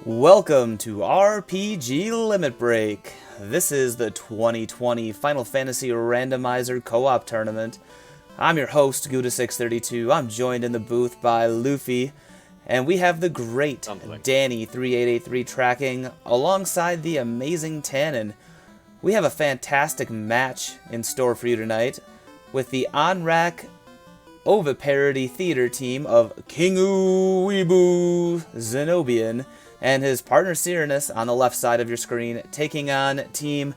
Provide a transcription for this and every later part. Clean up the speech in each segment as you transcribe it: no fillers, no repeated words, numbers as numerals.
Welcome to RPG Limit Break. This is the 2020 Final Fantasy Randomizer Co-op Tournament. I'm your host, Gouda632. I'm joined in the booth by Luffy, and we have the great Danny3883 tracking alongside the amazing Tannen. We have a fantastic match in store for you tonight with the Onrac Oviparit theater team of King Uweebu Zenobian and his partner Cyranus on the left side of your screen, taking on Team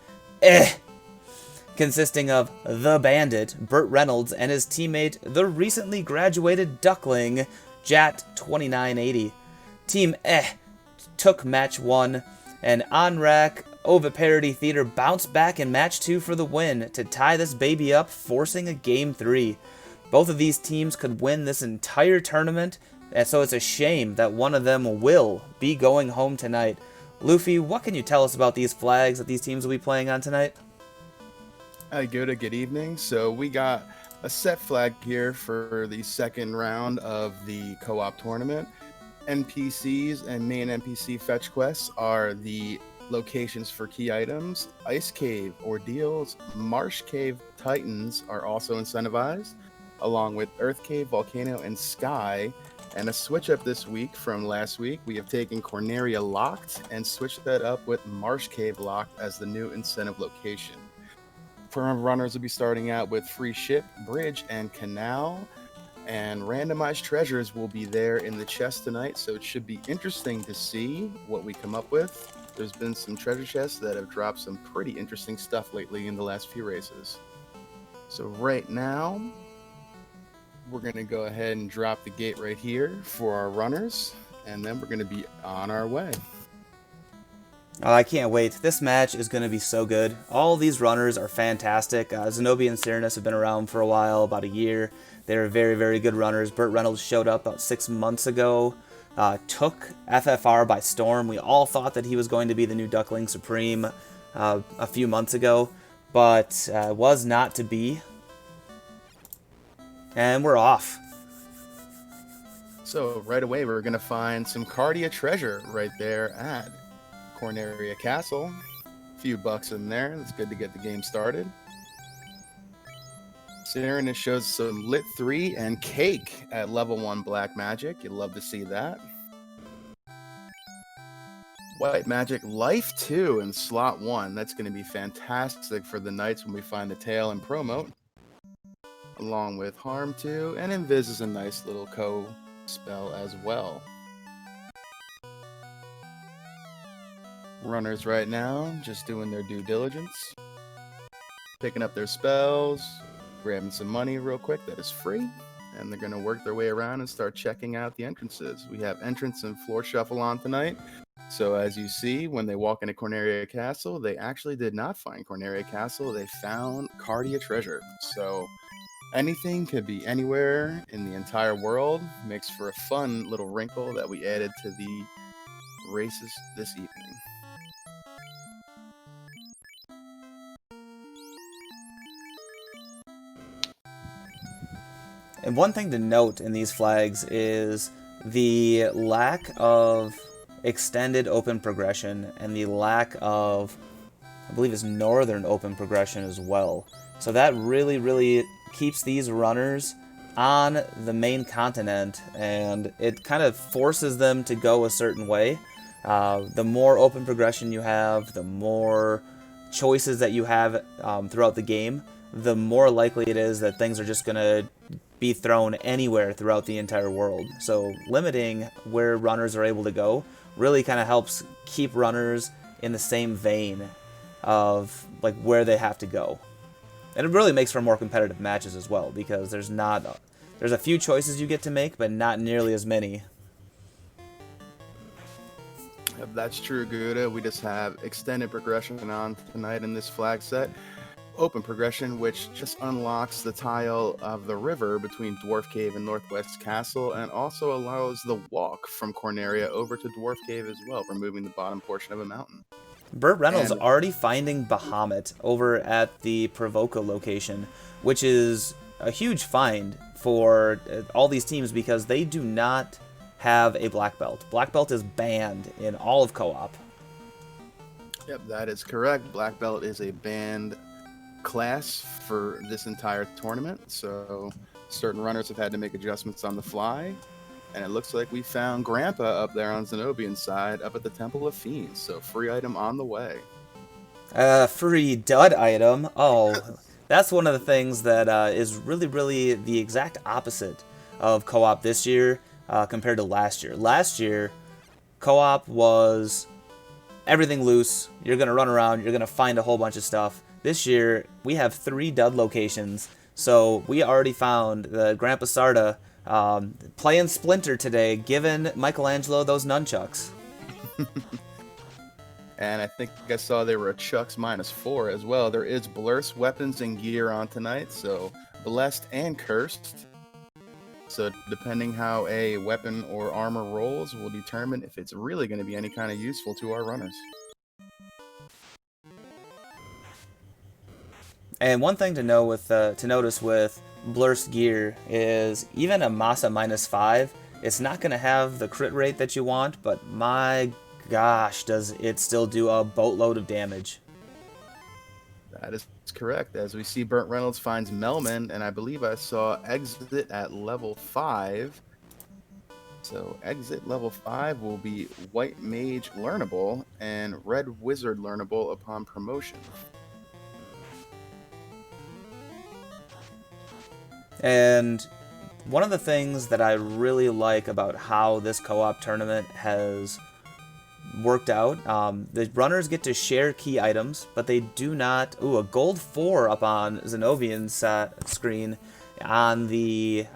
consisting of the Bandit, Burt Reynolds, and his teammate, the recently graduated Duckling, Jat2980. Team took match 1, and Onrac Oviparit Theater bounced back in match 2 for the win to tie this baby up, forcing a game 3. Both of these teams could win this entire tournament, and so it's a shame that one of them will be going home tonight. Luffy, what can you tell us about these flags that these teams will be playing on tonight? Hi, good evening. So we got a set flag here for the second round of the co-op tournament. NPCs and main NPC fetch quests are the locations for key items. Ice Cave Ordeals, Marsh Cave Titans are also incentivized, along with Earth Cave, Volcano, and Sky. And a switch up this week from last week, we have taken Corneria Locked and switched that up with Marsh Cave Locked as the new incentive location. Firm runners will be starting out with Free Ship, Bridge, and Canal. And randomized treasures will be there in the chest tonight, so it should be interesting to see what we come up with. There's been some treasure chests that have dropped some pretty interesting stuff lately in the last few races. So right now, we're going to go ahead and drop the gate right here for our runners, and then we're going to be on our way. Oh, I can't wait. This match is going to be so good. All these runners are fantastic. Zenobia and Cyranus have been around for a while, about a year. They're very, very good runners. Burt Reynolds showed up about 6 months ago, took FFR by storm. We all thought that he was going to be the new Duckling Supreme a few months ago, but was not to be. And we're off. So right away, we're going to find some Cardia treasure right there at Corneria Castle. A few bucks in there. That's good to get the game started. Cyranus shows some Lit 3 and Cake at level 1 Black Magic. You'd love to see that. White Magic Life 2 in slot 1. That's going to be fantastic for the Knights when we find the tail and promote. Along with Harm 2, and Invis is a nice little co-spell as well. Runners right now, just doing their due diligence. Picking up their spells, grabbing some money real quick that is free, and they're going to work their way around and start checking out the entrances. We have entrance and floor shuffle on tonight. So as you see, when they walk into Corneria Castle, they actually did not find Corneria Castle. They found Cardia treasure. So anything could be anywhere in the entire world. Makes for a fun little wrinkle that we added to the races this evening. And one thing to note in these flags is the lack of extended open progression and the lack of, I believe it's northern open progression as well. So that really keeps these runners on the main continent, and it kind of forces them to go a certain way. The more open progression you have, the more choices that you have throughout the game, the more likely it is that things are just going to be thrown anywhere throughout the entire world. So limiting where runners are able to go really kind of helps keep runners in the same vein of like where they have to go. And it really makes for more competitive matches as well, because there's a few choices you get to make, but not nearly as many. If that's true, Gouda. We just have extended progression on tonight in this flag set. Open progression, which just unlocks the tile of the river between Dwarf Cave and Northwest Castle, and also allows the walk from Corneria over to Dwarf Cave as well, removing the bottom portion of a mountain. Burt Reynolds already finding Bahamut over at the Provoca location, which is a huge find for all these teams because they do not have a black belt. Black belt is banned in all of co-op. Yep, that is correct. Black belt is a banned class for this entire tournament, so certain runners have had to make adjustments on the fly. And it looks like we found Grandpa up there on Zenobian's side, up at the Temple of Fiends. So free item on the way. Free dud item. Oh, that's one of the things that is really, really the exact opposite of co-op this year compared to last year. Last year, co-op was everything loose. You're going to run around. You're going to find a whole bunch of stuff. This year, we have 3 dud locations. So we already found the Grandpa Sarda playing Splinter today, giving Michelangelo those nunchucks. And I think I saw there were a Chucks -4 as well. There is Blurst weapons and gear on tonight, so blessed and cursed. So depending how a weapon or armor rolls will determine if it's really going to be any kind of useful to our runners. And one thing to know with to notice with Blurst gear is even a Masa -5, it's not going to have the crit rate that you want, but my gosh, does it still do a boatload of damage. That is correct. As we see, Burt Reynolds finds Melman, and I believe I saw Exit at level 5. So Exit level 5 will be White Mage learnable and Red Wizard learnable upon promotion. And one of the things that I really like about how this co-op tournament has worked out, the runners get to share key items, but they do not... Ooh, a gold 4 up on Zenobian's screen on the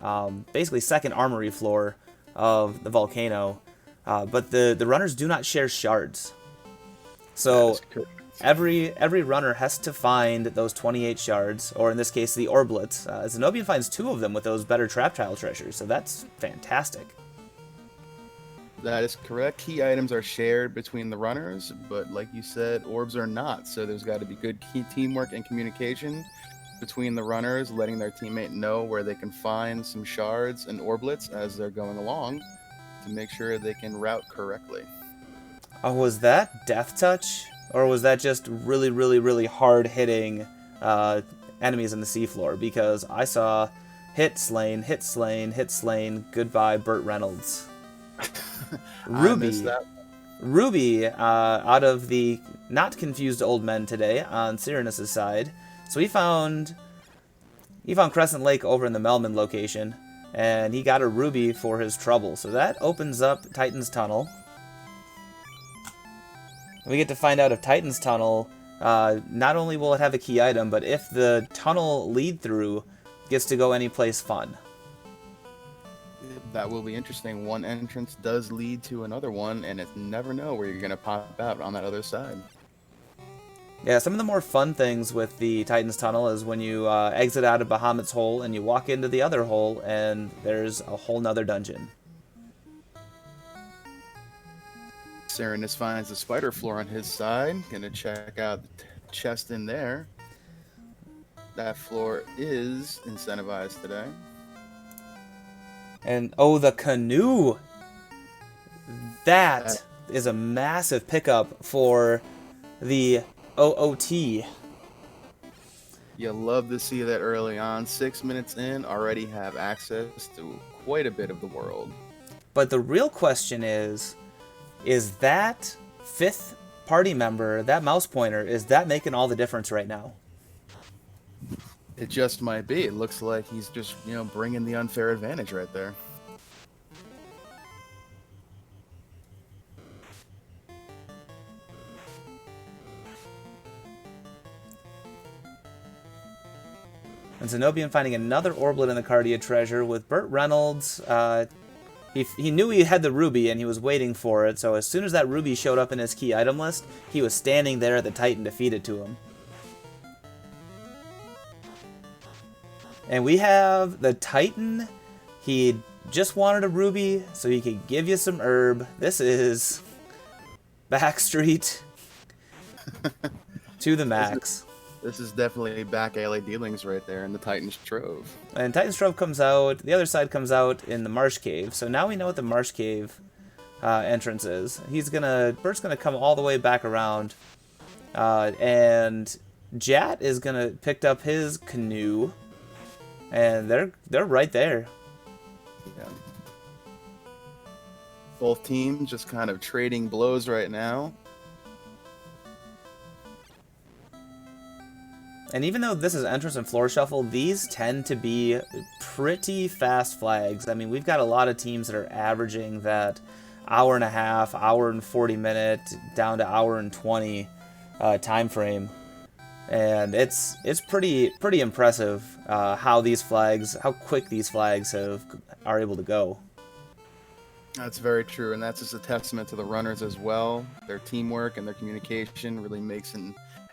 basically second armory floor of the volcano. But the runners do not share shards. So every runner has to find those 28 shards, or in this case, the orblets. Zenobian finds 2 of them with those better trap tile treasures, so that's fantastic. That is correct. Key items are shared between the runners, but like you said, orbs are not. So there's got to be good key teamwork and communication between the runners, letting their teammate know where they can find some shards and orblets as they're going along to make sure they can route correctly. Oh, was that Death Touch? Or was that just really, really, really hard-hitting enemies on the seafloor? Because I saw hit, slain, hit, slain, hit, slain, goodbye, Burt Reynolds. Ruby, out of the not confused old men today on Cyrenus' side. So he found Crescent Lake over in the Melman location, and he got a ruby for his trouble. So that opens up Titan's Tunnel. We get to find out if Titan's Tunnel, not only will it have a key item, but if the tunnel lead through gets to go any place fun. That will be interesting. One entrance does lead to another one, and it's never know where you're going to pop out on that other side. Yeah, some of the more fun things with the Titan's Tunnel is when you exit out of Bahamut's hole and you walk into the other hole, and there's a whole nother dungeon. Cyrenus finds the spider floor on his side. Gonna check out the chest in there. That floor is incentivized today. And, oh, the canoe! That is a massive pickup for the OOT. You love to see that early on. 6 minutes in, already have access to quite a bit of the world. But the real question is that 5th party member, that mouse pointer, is that making all the difference right now? It just might be. It looks like he's just, bringing the unfair advantage right there. And Zenobian finding another orblet in the Cardia treasure with Burt Reynolds. He knew he had the ruby and he was waiting for it, so as soon as that ruby showed up in his key item list, he was standing there at the Titan to feed it to him. And we have the Titan. He just wanted a ruby so he could give you some herb. This is Backstreet to the max. This is definitely back alley dealings right there in the Titan's Trove. And Titan's Trove comes out, the other side comes out in the Marsh Cave. So now we know what the Marsh Cave entrance is. Bert's gonna come all the way back around, and Jat is gonna pick up his canoe, and they're right there. Yeah. Both teams just kind of trading blows right now. And even though this is entrance and floor shuffle, these tend to be pretty fast flags. I mean, we've got a lot of teams that are averaging that hour and a half, hour and 40 minute, down to hour and 20 time frame. And it's pretty impressive how quick these flags are able to go. That's very true, and that's just a testament to the runners as well. Their teamwork and their communication really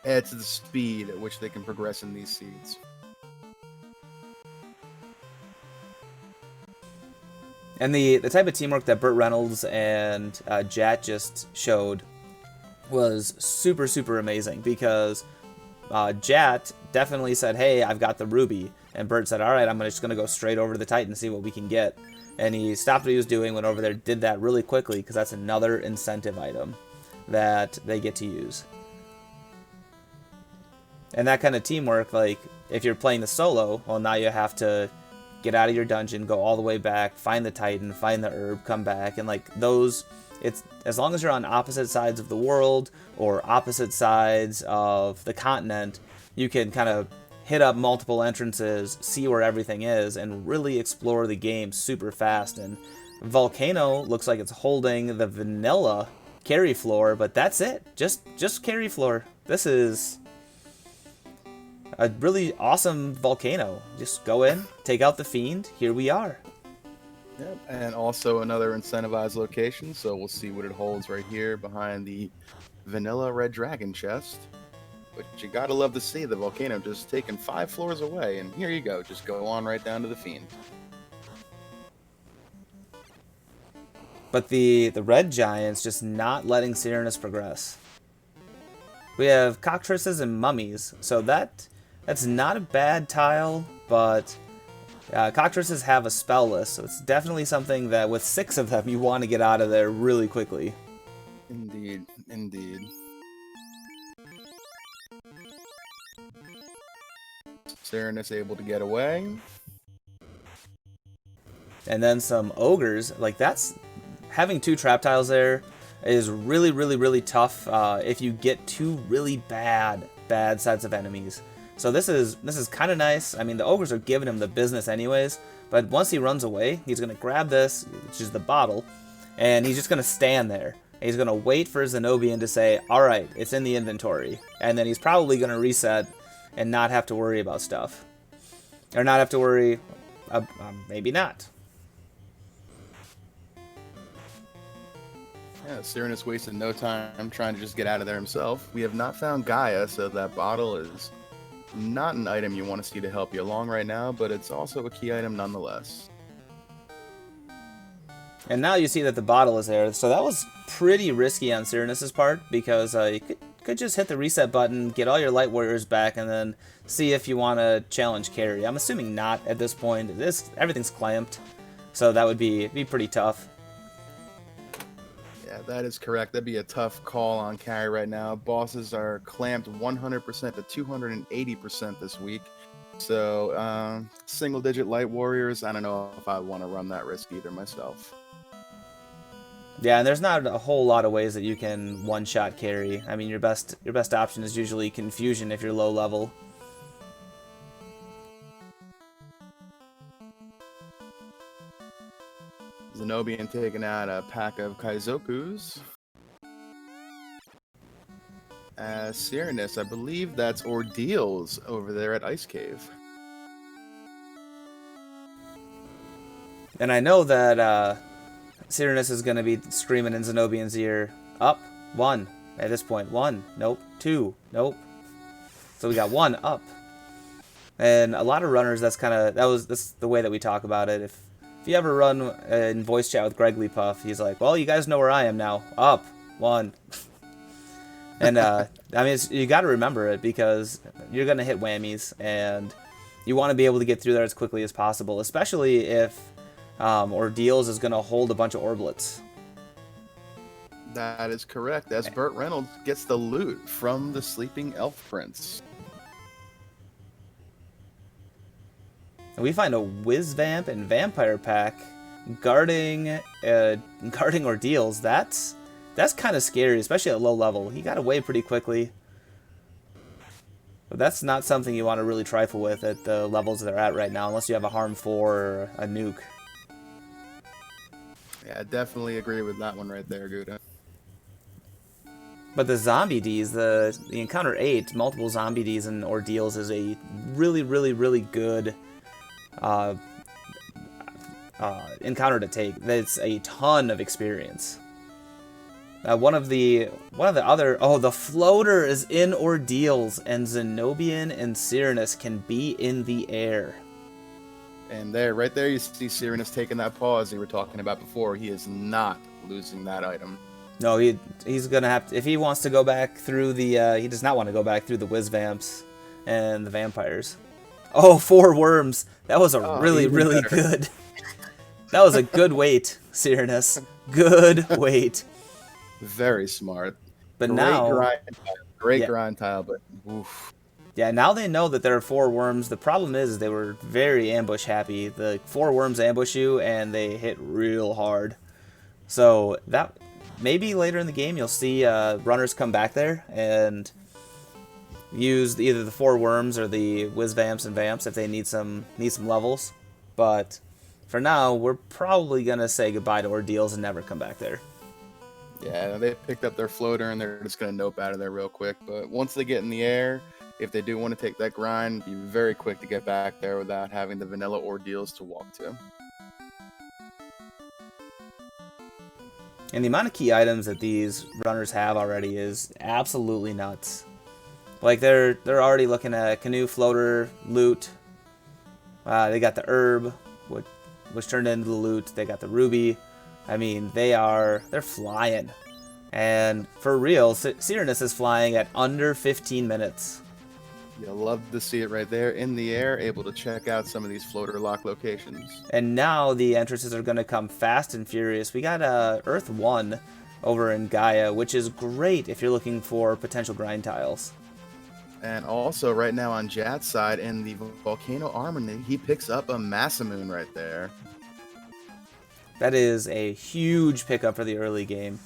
adds to the speed at which they can progress in these seeds. And the type of teamwork that Burt Reynolds and Jat just showed was super amazing, because Jat definitely said, hey, I've got the ruby, and Burt said, all right, I'm just going to go straight over to the Titan and see what we can get. And he stopped what he was doing, went over there, did that really quickly, because that's another incentive item that they get to use. And that kind of teamwork, like, if you're playing the solo, well, now you have to get out of your dungeon, go all the way back, find the Titan, find the herb, come back, and like those, it's as long as you're on opposite sides of the world or opposite sides of the continent, you can kind of hit up multiple entrances, see where everything is, and really explore the game super fast. And Volcano looks like it's holding the vanilla carry floor, but that's it. Just carry floor. This is a really awesome Volcano. Just go in, take out the Fiend, here we are. Yep, and also another incentivized location, so we'll see what it holds right here behind the vanilla red dragon chest. But you gotta love to see the Volcano just taking 5 floors away, and here you go, just go on right down to the Fiend. But the red giants just not letting Cyrannus progress. We have cockatrices and mummies, so that's not a bad tile, but cockatrices have a spell list, so it's definitely something that with 6 of them you want to get out of there really quickly. Indeed. Cyrannus able to get away. And then some ogres, like that's having 2 trap tiles there is really tough if you get 2 really bad sets of enemies. So this is kind of nice. I mean, the ogres are giving him the business anyways, but once he runs away, he's going to grab this, which is the bottle, and he's just going to stand there. He's going to wait for Zenobian to say, all right, it's in the inventory, and then he's probably going to reset and not have to worry about stuff. Or not have to worry, maybe not. Yeah, Cyrannus wasted no time trying to just get out of there himself. We have not found Gaia, so that bottle is not an item you want to see to help you along right now, but it's also a key item nonetheless. And now you see that the bottle is there, so that was pretty risky on Cyrannus' part, because you could just hit the reset button, get all your light warriors back, and then see if you want to challenge carry. I'm assuming not at this point. Everything's clamped, so that would be pretty tough. Yeah, that is correct. That'd be a tough call on carry right now. Bosses are clamped 100% to 280% this week. So, single-digit light warriors, I don't know if I want to run that risk either myself. Yeah, and there's not a whole lot of ways that you can one-shot carry. I mean, your best option is usually confusion if you're low level. Zenobian taking out a pack of Kaizokus. Cyrannus, I believe that's Ordeals over there at Ice Cave. And I know that Cyrannus is going to be screaming in Zenobian's ear, up, 1, at this point, 1, nope, 2, nope. So we got 1 up. And a lot of runners, that's the way that we talk about it. If you ever run in voice chat with Greggly Puff, he's like, well, you guys know where I am now, up, 1. And I mean, you got to remember it because you're going to hit whammies, and you want to be able to get through there as quickly as possible, especially if Ordeals is going to hold a bunch of orblets. That is correct, as Burt Reynolds gets the loot from the Sleeping Elf Prince. And we find a Whiz Vamp and Vampire pack guarding Ordeals. That's kind of scary, especially at low level. He got away pretty quickly. But that's not something you want to really trifle with at the levels they're at right now, unless you have a Harm 4 or a nuke. Yeah, I definitely agree with that one right there, Gouda. But the Zombie Ds, the Encounter 8, multiple Zombie Ds and Ordeals is a really, really, really good encounter to take. That's a ton of experience. One of the other... Oh, the floater is in Ordeals, and Zenobian and Cyranus can be in the air. And there, right there, you see Cyranus taking that pause you were talking about before. He is not losing that item. No, he's gonna have to, if he wants to go back through the he does not want to go back through the Whiz Vamps and the Vampires. Oh, 4 worms. That was a really good. That was a good wait, Cyranus. Good wait. Very smart. But great grind tile, but oof. Yeah, now they know that there are 4 worms. The problem is they were very ambush happy. The 4 worms ambush you and they hit real hard. So that maybe later in the game you'll see runners come back there and use either the 4 worms or the Whiz Vamps and Vamps if they need some levels. But for now, we're probably gonna say goodbye to Ordeals and never come back there. Yeah, they picked up their floater and they're just gonna nope out of there real quick. But once they get in the air, if they do want to take that grind, be very quick to get back there without having the vanilla Ordeals to walk to. And the amount of key items that these runners have already is absolutely nuts. Like they're already looking at canoe, floater, loot. They got the herb, which turned into the loot. They got the ruby. I mean, they're flying. And for real, Cyranus is flying at under 15 minutes. You'll love to see it right there in the air, able to check out some of these floater lock locations. And now the entrances are going to come fast and furious. We got Earth 1 over in Gaia, which is great if you're looking for potential grind tiles. And also right now on Jad's side in the Volcano Armory, he picks up a Massamoon right there. That is a huge pickup for the early game.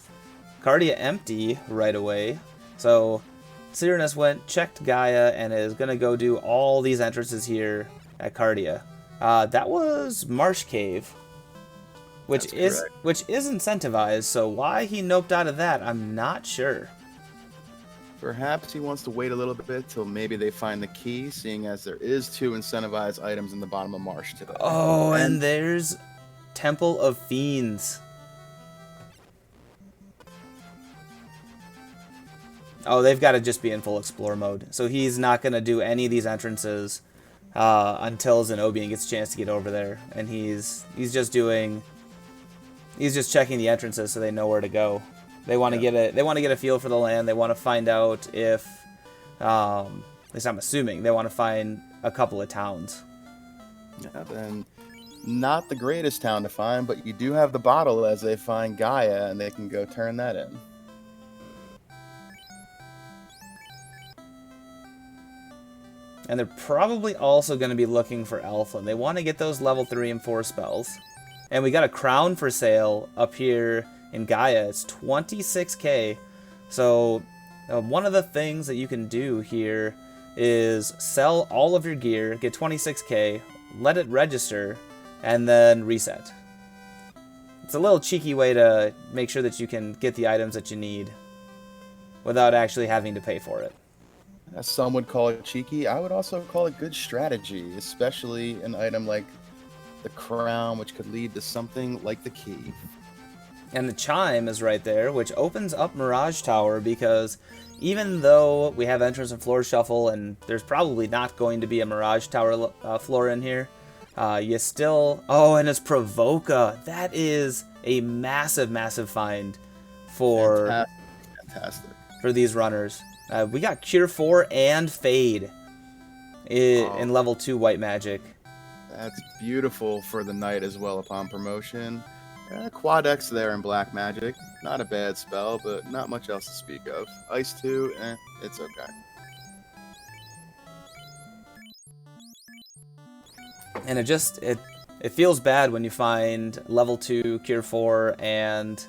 Cardia empty right away. So Cyranus checked Gaia, and is going to go do all these entrances here at Cardia. That was Marsh Cave, which is incentivized, so why he noped out of that, I'm not sure. Perhaps he wants to wait a little bit till maybe they find the key, seeing as there is 2 incentivized items in the bottom of Marsh today. Oh, and there's Temple of Fiends. Oh, they've got to just be in full explore mode. So he's not going to do any of these entrances until Zenobian gets a chance to get over there. And he's just checking the entrances so they know where to go. They want to get a feel for the land. They want to find out if, at least I'm assuming, they want to find a couple of towns. Yeah, and not the greatest town to find, but you do have the bottle as they find Gaia, and they can go turn that in. And they're probably also going to be looking for Elflin. They want to get those level 3 and 4 spells. And we got a crown for sale up here in Gaia. It's 26k. So one of the things that you can do here is sell all of your gear, get 26k, let it register, and then reset. It's a little cheeky way to make sure that you can get the items that you need without actually having to pay for it. As some would call it cheeky, I would also call it good strategy, especially an item like the crown, which could lead to something like the key. And the chime is right there, which opens up Mirage Tower, because even though we have entrance and floor shuffle, and there's probably not going to be a Mirage Tower floor in here, you still... Oh, and it's Provoca. That is a massive, massive find for... Fantastic. for these runners. We got Cure 4 and Fade in level 2 white magic. That's beautiful for the knight as well upon promotion. Quad X there in black magic. Not a bad spell, but not much else to speak of. Ice 2, it's okay. And it feels bad when you find level 2 Cure 4 and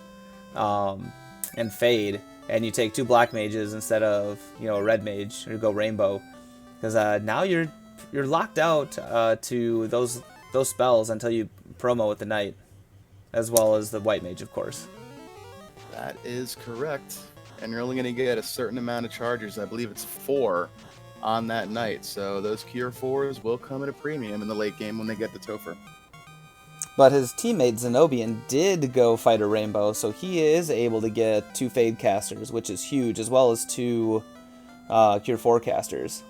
Fade, and you take 2 black mages instead of a red mage, or go rainbow, because now you're locked out to those spells until you promo with the knight, as well as the white mage, of course. That is correct, and you're only going to get a certain amount of charges. I believe it's 4 on that night, so those Cure 4s will come at a premium in the late game when they get the Topher. But his teammate Zenobian did go fight a rainbow, so he is able to get 2 Fade casters, which is huge, as well as 2 Cure 4 casters.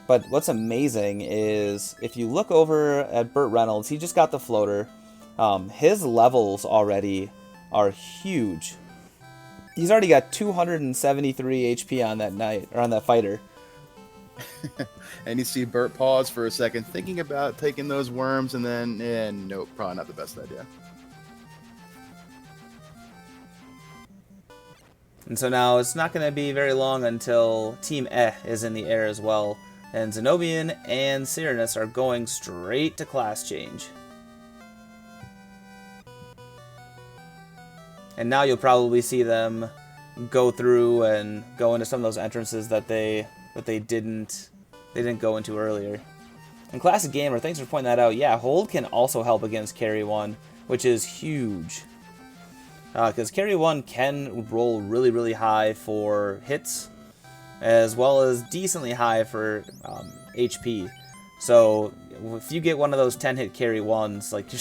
But what's amazing is, if you look over at Burt Reynolds, he just got the floater. His levels already are huge. He's already got 273 HP on that knight, or on that fighter. And you see Burt pause for a second, thinking about taking those worms, and then, nope, probably not the best idea. And so now it's not going to be very long until Team is in the air as well. And Zenobian and Cyrannus are going straight to class change. And now you'll probably see them go through and go into some of those entrances that they didn't go into earlier. And Classic Gamer, thanks for pointing that out. Yeah, Hold can also help against Carry 1, which is huge. Because Carry 1 can roll really, really high for hits, as well as decently high for HP. So if you get one of those 10-hit Carry 1s, like,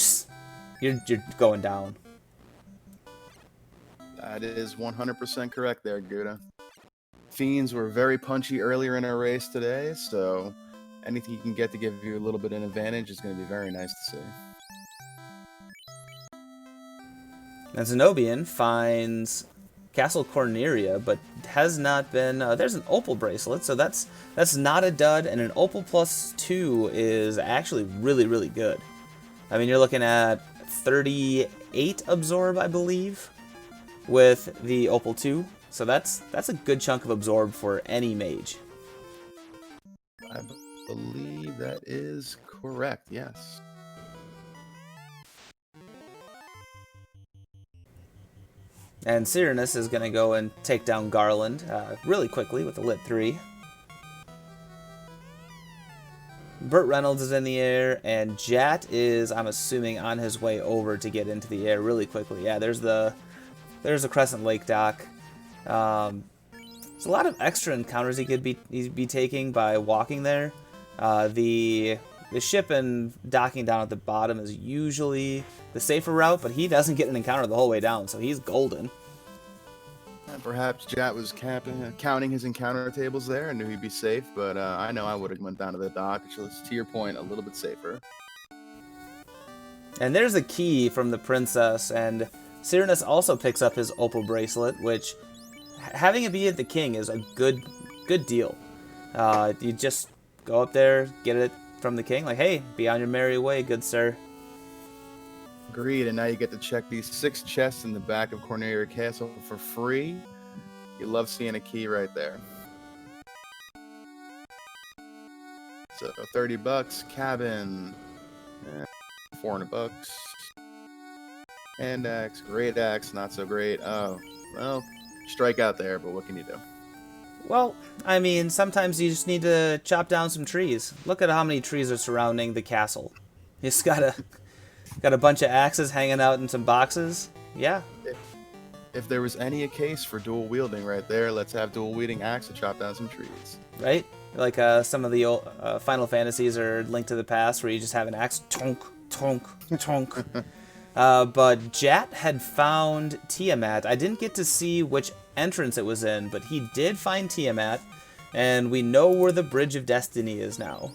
you're going down. That is 100% correct there, Gouda. Fiends were very punchy earlier in our race today, so anything you can get to give you a little bit of an advantage is going to be very nice to see. And Zenobian finds Castle Corneria, but has not been... there's an Opal bracelet, so that's not a dud, and an Opal plus 2 is actually really, really good. I mean, you're looking at 38 Absorb, I believe, with the Opal 2. So that's a good chunk of Absorb for any mage. I believe that is correct, yes. And Cyrannus is going to go and take down Garland really quickly with a Lit 3. Burt Reynolds is in the air, and Jat is, I'm assuming, on his way over to get into the air really quickly. Yeah, there's the Crescent Lake dock. There's a lot of extra encounters he could be taking by walking there. The ship and docking down at the bottom is usually the safer route, but he doesn't get an encounter the whole way down, so he's golden. And perhaps Jat was counting his encounter tables there and knew he'd be safe, but I know I would have went down to the dock, which is, to your point, a little bit safer. And there's a key from the princess, and Cyrannus also picks up his Opal bracelet, which, having it be at the king is a good deal. You just go up there, get it from the king, like, hey, be on your merry way, good sir. Agreed, and now you get to check these 6 chests in the back of Corneria Castle for free. You love seeing a key right there. So $30, cabin, $400. Hand axe, great axe, not so great. Oh, well, strike out there, but what can you do? Well, I mean, sometimes you just need to chop down some trees. Look at how many trees are surrounding the castle. You just got a bunch of axes hanging out in some boxes. Yeah. If there was any case for dual wielding right there, let's have dual wielding axe to chop down some trees. Right? Like some of the old, Final Fantasies or Link to the Past, where you just have an axe, tonk, tonk, tonk. But Jat had found Tiamat. I didn't get to see which entrance it was in, but he did find Tiamat, and we know where the Bridge of Destiny is now.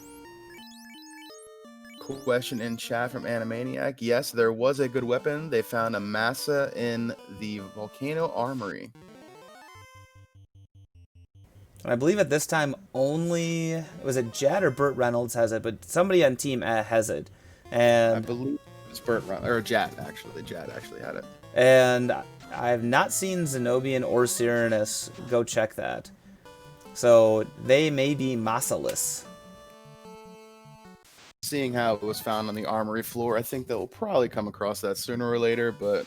Question in chat from Animaniac. Yes, there was a good weapon. They found a Massa in the Volcano Armory. And I believe at this time only, was it Jad or Burt Reynolds has it, but somebody on Team A has it. I And believe it's Burt or Jad actually. Jad actually had it. and I have not seen Zenobian or Cyranus go check that. So they may be massaless. Seeing how it was found on the armory floor, I think they'll probably come across that sooner or later, but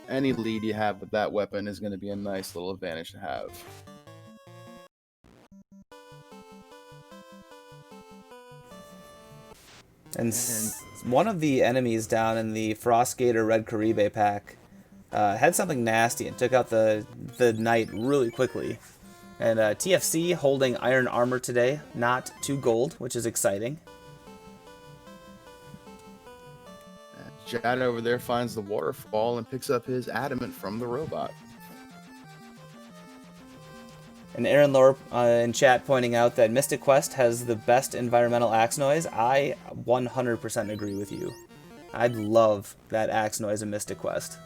any lead you have with that weapon is going to be a nice little advantage to have. And one of the enemies down in the Frostgate or Red Caribe pack had something nasty and took out the knight really quickly. And TFC holding iron armor today, not 2 gold, which is exciting. Jad over there finds the waterfall and picks up his adamant from the robot. And Aaron Lore in chat pointing out that Mystic Quest has the best environmental axe noise. I 100% agree with you. I'd love that axe noise in Mystic Quest.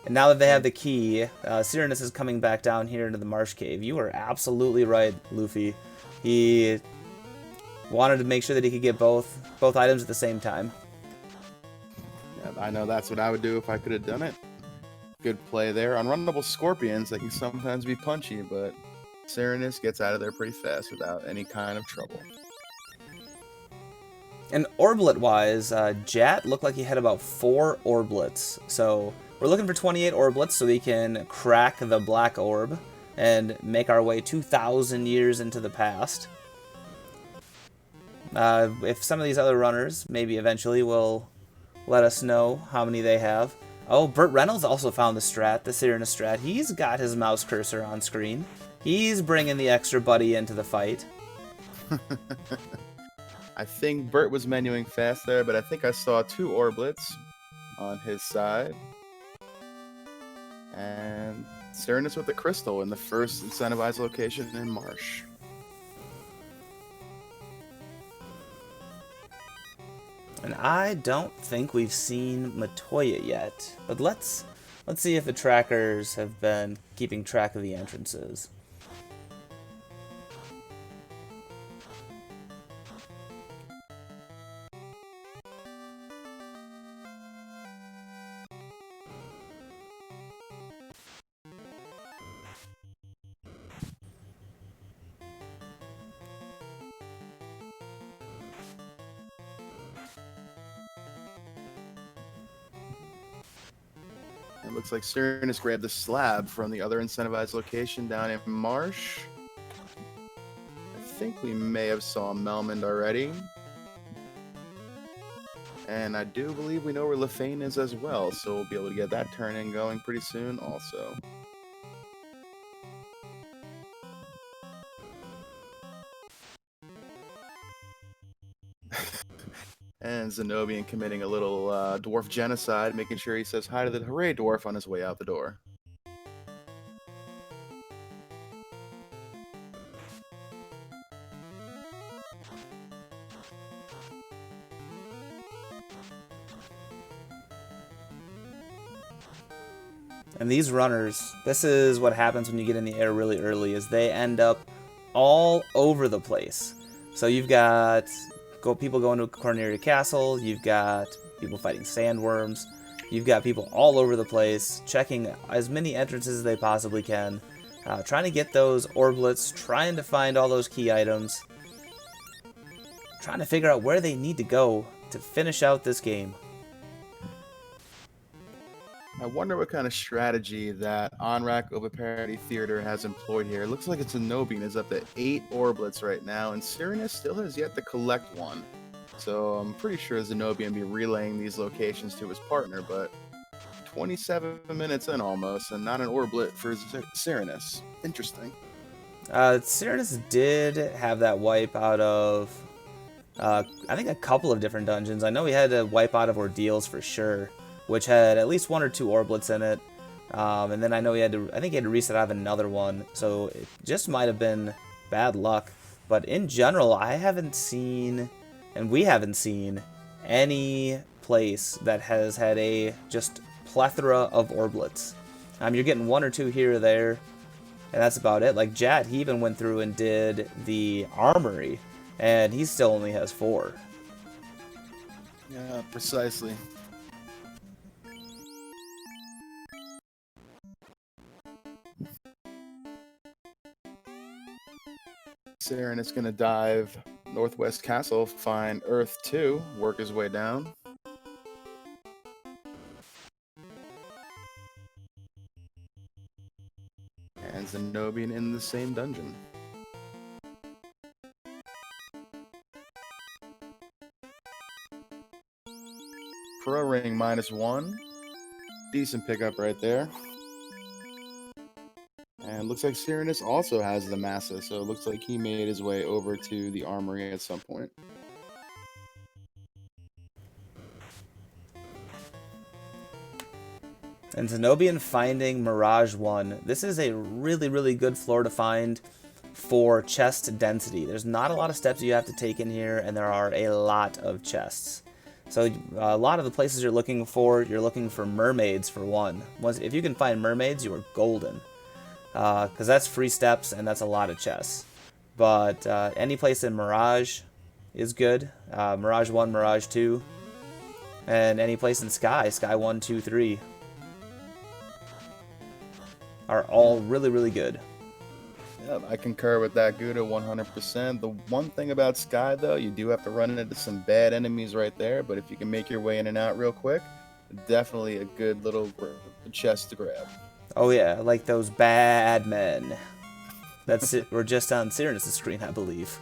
And now that they have the key, Cyranus is coming back down here into the Marsh Cave. You are absolutely right, Luffy. He wanted to make sure that he could get both items at the same time. Yeah, I know that's what I would do if I could have done it. Good play there. Unrunnable scorpions, they can sometimes be punchy, but Cyranus gets out of there pretty fast without any kind of trouble. And Orblet-wise, Jat looked like he had about 4 Orblets. So we're looking for 28 Orblets so we can crack the Black Orb and make our way 2,000 years into the past. If some of these other runners, maybe eventually, will let us know how many they have. Oh, Burt Reynolds also found the strat, the Cyranus strat. He's got his mouse cursor on screen. He's bringing the extra buddy into the fight. I think Burt was menuing fast there, but I think I saw 2 Orblets on his side. And Cyranus with the crystal in the first incentivized location in Marsh. And I don't think we've seen Matoya yet. But let's see if the trackers have been keeping track of the entrances. It looks like Cyranus grabbed the slab from the other incentivized location down in Marsh. I think we may have saw Melmond already. And I do believe we know where Lefane is as well, so we'll be able to get that turn-in going pretty soon also. And Zenobian committing a little dwarf genocide, making sure he says hi to the Hooray Dwarf on his way out the door. And these runners, this is what happens when you get in the air really early, is they end up all over the place. So you've got people going to Corneria Castle, you've got people fighting sandworms, you've got people all over the place, checking as many entrances as they possibly can, trying to get those Orblets, trying to find all those key items, trying to figure out where they need to go to finish out this game. I wonder what kind of strategy that Onrac Oviparit Theater has employed here. It looks like it's Zenobian is up to 8 Orblets right now, and Cyranus still has yet to collect one. So I'm pretty sure Zenobian be relaying these locations to his partner, but 27 minutes in almost, and not an Orblet for Cyranus. Interesting. Cyranus did have that wipe out of, I think, a couple of different dungeons. I know he had to wipe out of Ordeals for sure, which had at least 1 or 2 Orblets in it. And then I know he had to reset out of another one, so it just might have been bad luck. But in general, I haven't seen, and we haven't seen, any place that has had a just plethora of Orblets. You're getting 1 or 2 here or there, and that's about it. Like Jat, he even went through and did the armory, and he still only has 4. Yeah, precisely. Saren is going to dive Northwest Castle, find Earth 2, work his way down. And Zenobian in the same dungeon. Pro ring -1. Decent pickup right there. And looks like Cyranus also has the Massa, so it looks like he made his way over to the armory at some point. And Zenobian finding Mirage 1. This is a really, really good floor to find for chest density. There's not a lot of steps you have to take in here, and there are a lot of chests. So a lot of the places you're looking for mermaids for one. If you can find mermaids, you are golden. Because that's free steps, and that's a lot of chests. But any place in Mirage is good. Mirage 1, Mirage 2. And any place in Sky, Sky 1, 2, 3. Are all really, really good. Yep, I concur with that, Gouda, 100%. The one thing about Sky, though, you do have to run into some bad enemies right there, but if you can make your way in and out real quick, definitely a good little chest to grab. Oh yeah, like those bad men. That's it. We're just on Cyranus' screen, I believe.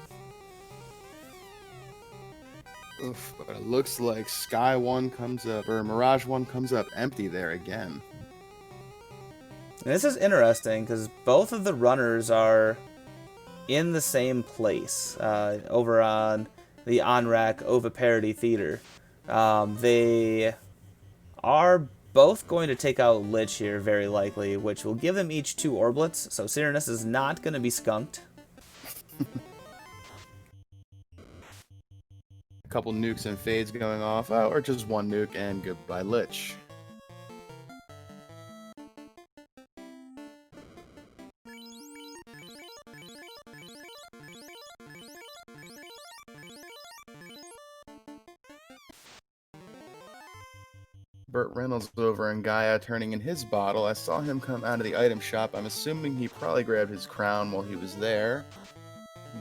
Oof, but it looks like Sky 1 comes up, or Mirage 1 comes up empty there again. And this is interesting because both of the runners are in the same place over on the Onrac Oviparit Theater. They are both going to take out Lich here, very likely, which will give them each 2 Orblets, so Cyranus is not going to be skunked. A couple nukes and fades going off, or just one nuke and goodbye Lich. Burt Reynolds over in Gaia turning in his bottle. I saw him come out of the item shop. I'm assuming he probably grabbed his crown while he was there.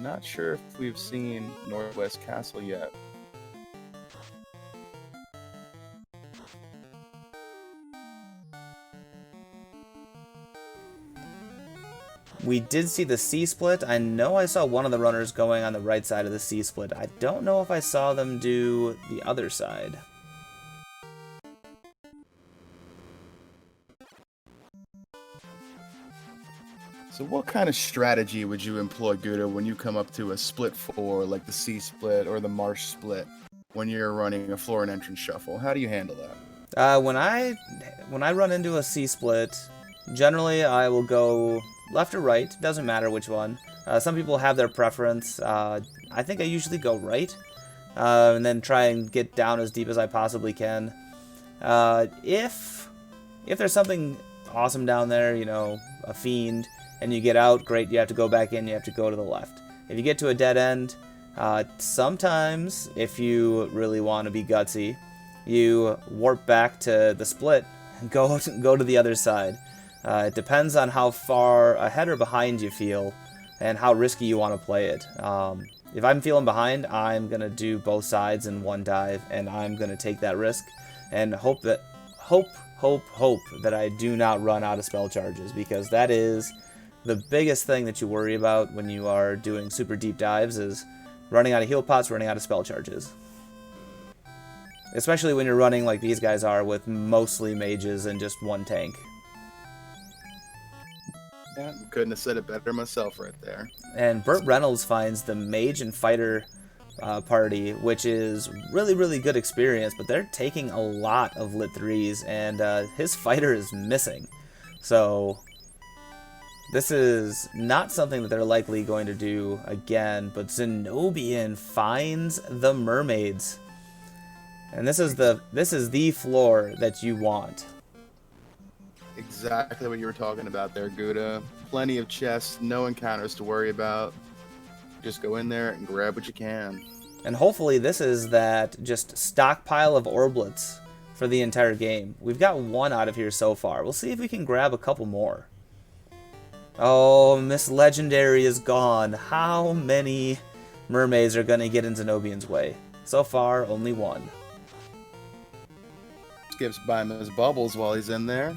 Not sure if we've seen Northwest Castle yet. We did see the C-split. I know I saw one of the runners going on the right side of the C-split. I don't know if I saw them do the other side. So what kind of strategy would you employ, Gouda, when you come up to a split 4, like the C-split or the Marsh split, when you're running a floor and entrance shuffle? How do you handle that? When I run into a C-split, generally I will go left or right. Doesn't matter which one. Some people have their preference. I think I usually go right, and then try and get down as deep as I possibly can. If there's something awesome down there, you know, a fiend, and you get out, great, you have to go back in, you have to go to the left. If you get to a dead end, sometimes, if you really want to be gutsy, you warp back to the split and go to the other side. It depends on how far ahead or behind you feel and how risky you want to play it. If I'm feeling behind, I'm going to do both sides in one dive, and I'm going to take that risk and hope that I do not run out of spell charges, because that is the biggest thing that you worry about when you are doing super deep dives, is running out of heal pots, running out of spell charges. Especially when you're running like these guys are, with mostly mages and just one tank. Yeah, couldn't have said it better myself right there. And Burt Reynolds finds the mage and fighter party, which is really, really good experience, but they're taking a lot of lit 3s, and his fighter is missing. So this is not something that they're likely going to do again, but Zenobian finds the mermaids. And this is the floor that you want. Exactly what you were talking about there, Gouda. Plenty of chests, no encounters to worry about. Just go in there and grab what you can. And hopefully this is that just stockpile of orblets for the entire game. We've got one out of here so far. We'll see if we can grab a couple more. Oh, Miss Legendary is gone. How many mermaids are going to get in Zenobian's way? So far, only one. Skips by Miss Bubbles while he's in there.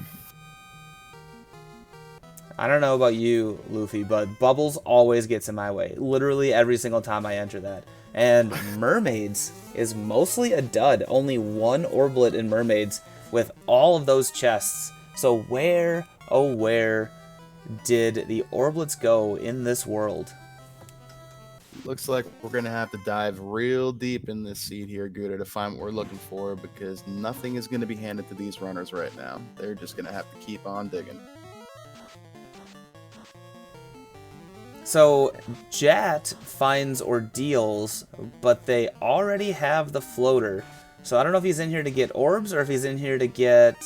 I don't know about you, Luffy, but Bubbles always gets in my way. Literally every single time I enter that. And Mermaids is mostly a dud. Only one Orblet in Mermaids with all of those chests. So where, oh where, did the Orblets go in this world? Looks like we're going to have to dive real deep in this seed here, Gouda, to find what we're looking for, because nothing is going to be handed to these runners right now. They're just going to have to keep on digging. So, Jat finds ordeals, but they already have the floater. So I don't know if he's in here to get orbs, or if he's in here to get,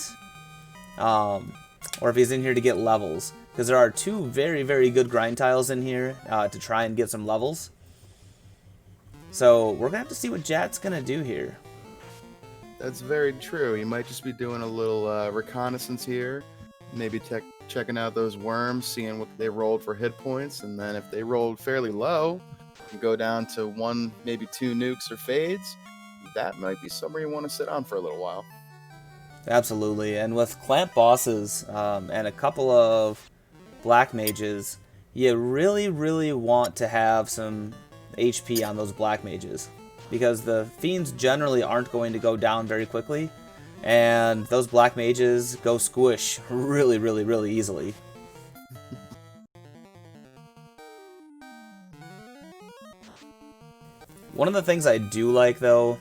levels. Because there are two very, very good grind tiles in here to try and get some levels. So we're gonna have to see what Jat's gonna do here. That's very true. He might just be doing a little reconnaissance here. Maybe checking out those worms, seeing what they rolled for hit points, and then if they rolled fairly low, and go down to one, maybe two nukes or fades, that might be somewhere you want to sit on for a little while. Absolutely, and with clamp bosses and a couple of black mages, you really, really want to have some HP on those black mages, because the fiends generally aren't going to go down very quickly, and those black mages go squish really, really, really easily. One of the things I do like, though,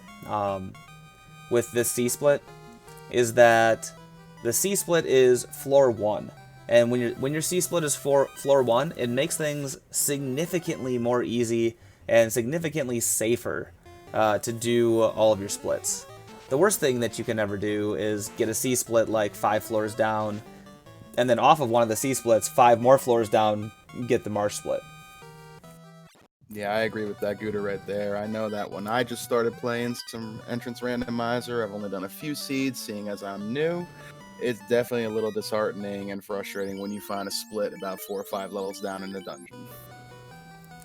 with this C-split is that the C-split is floor 1. And when your C-split is floor 1, it makes things significantly more easy and significantly safer to do all of your splits. The worst thing that you can ever do is get a C-split like 5 floors down, and then off of one of the C-splits, 5 more floors down, get the marsh split. Yeah, I agree with that, Gouda, right there. I know that when I just started playing some entrance randomizer, I've only done a few seeds, seeing as I'm new. It's definitely a little disheartening and frustrating when you find a split about 4 or 5 levels down in the dungeon.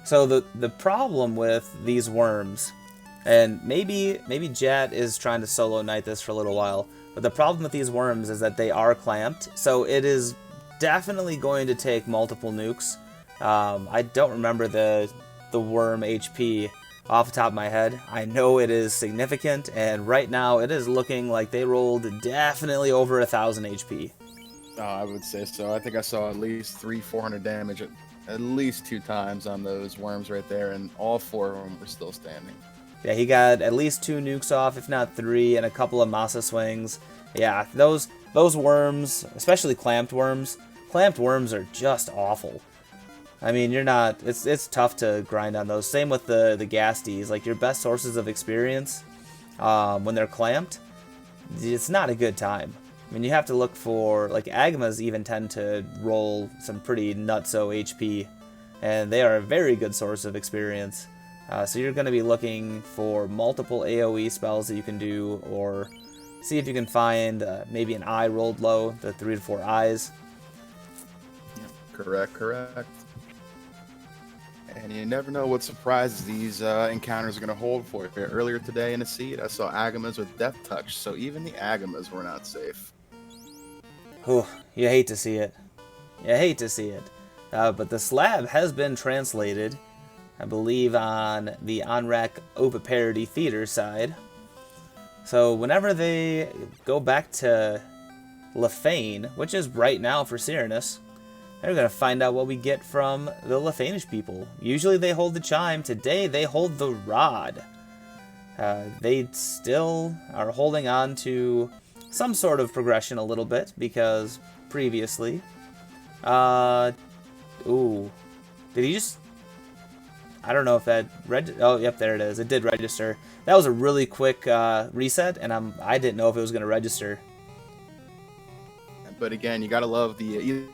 So the problem with these worms, and maybe Jat is trying to solo knight this for a little while, but the problem with these worms is that they are clamped, so it is definitely going to take multiple nukes. I don't remember the worm HP off the top of my head. I know it is significant, and right now it is looking like they rolled definitely over 1,000 HP. Oh, I would say so. I think I saw at least 300-400 damage at least 2 times on those worms right there, and all 4 of them were still standing. Yeah, he got at least 2 nukes off, if not 3, and a couple of massa swings. Yeah, those worms, especially clamped worms are just awful. I mean, it's tough to grind on those. Same with the Gasties. Like, your best sources of experience, when they're clamped, it's not a good time. I mean, you have to look for, like, Agamas even tend to roll some pretty nutso HP, and they are a very good source of experience. So you're going to be looking for multiple AoE spells that you can do, or see if you can find maybe an eye rolled low, the 3 to 4 eyes. Correct. And you never know what surprises these encounters are going to hold for you. Earlier today in a seed, I saw Agamas with Death Touch, so even the Agamas were not safe. Whew, you hate to see it. But the slab has been translated, I believe, on the Onrac Oviparit theater side. So whenever they go back to Lefane, which is right now for Cyranus, they're going to find out what we get from the Lefanish people. Usually they hold the chime. Today they hold the rod. They still are holding on to some sort of progression a little bit, because previously... Ooh. Did he just... I don't know if that... Oh, yep, there it is. It did register. That was a really quick reset, and I didn't know if it was going to register. But again, you gotta love the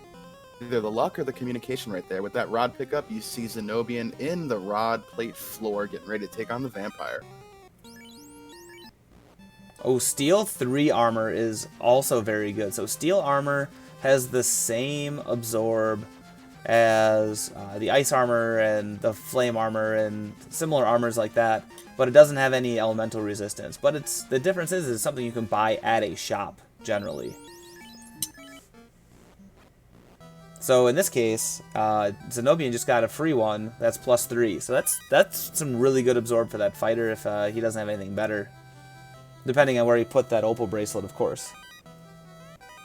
either the luck or the communication right there. With that rod pickup, you see Zenobian in the rod plate floor, getting ready to take on the vampire. Oh, Steel 3 armor is also very good. So Steel armor has the same absorb as the ice armor and the flame armor and similar armors like that, but it doesn't have any elemental resistance. But the difference is it's something you can buy at a shop generally. So in this case, Zenobian just got a free one that's +3. So that's some really good absorb for that fighter if he doesn't have anything better. Depending on where you put that opal bracelet, of course.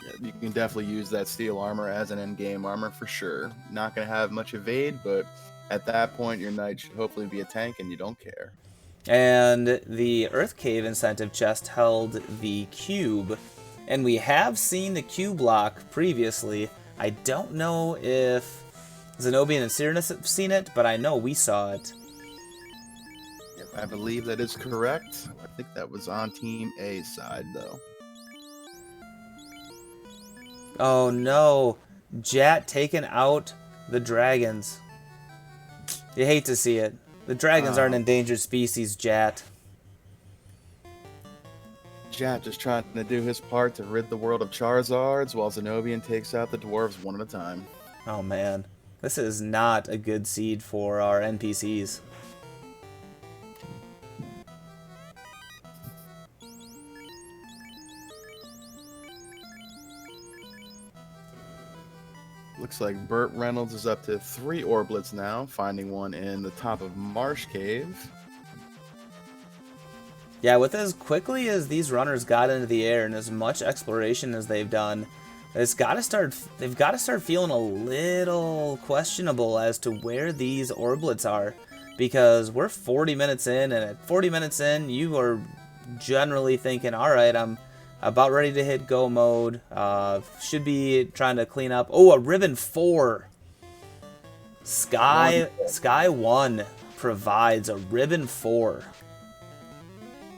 Yeah, you can definitely use that steel armor as an end-game armor for sure. Not going to have much evade, but at that point, your knight should hopefully be a tank and you don't care. And the Earth Cave incentive chest held the cube. And we have seen the cube lock previously. I don't know if Zenobian and Cyrinus have seen it, but I know we saw it. Yep, I believe that is correct. I think that was on Team A's side, though. Oh no, Jat taking out the dragons. You hate to see it. The dragons are an endangered species, Jat. Jat just trying to do his part to rid the world of Charizards, while Zenobian takes out the dwarves one at a time. Oh man, this is not a good seed for our NPCs. Looks like Burt Reynolds is up to 3 Orblets now, finding one in the top of Marsh Cave. Yeah, with as quickly as these runners got into the air and as much exploration as they've done, they've got to start feeling a little questionable as to where these Orblets are, because we're 40 minutes in, and at 40 minutes in, you are generally thinking, all right, I'm about ready to hit go mode. Should be trying to clean up. Oh, a ribbon 4. Sky 1 provides a ribbon 4.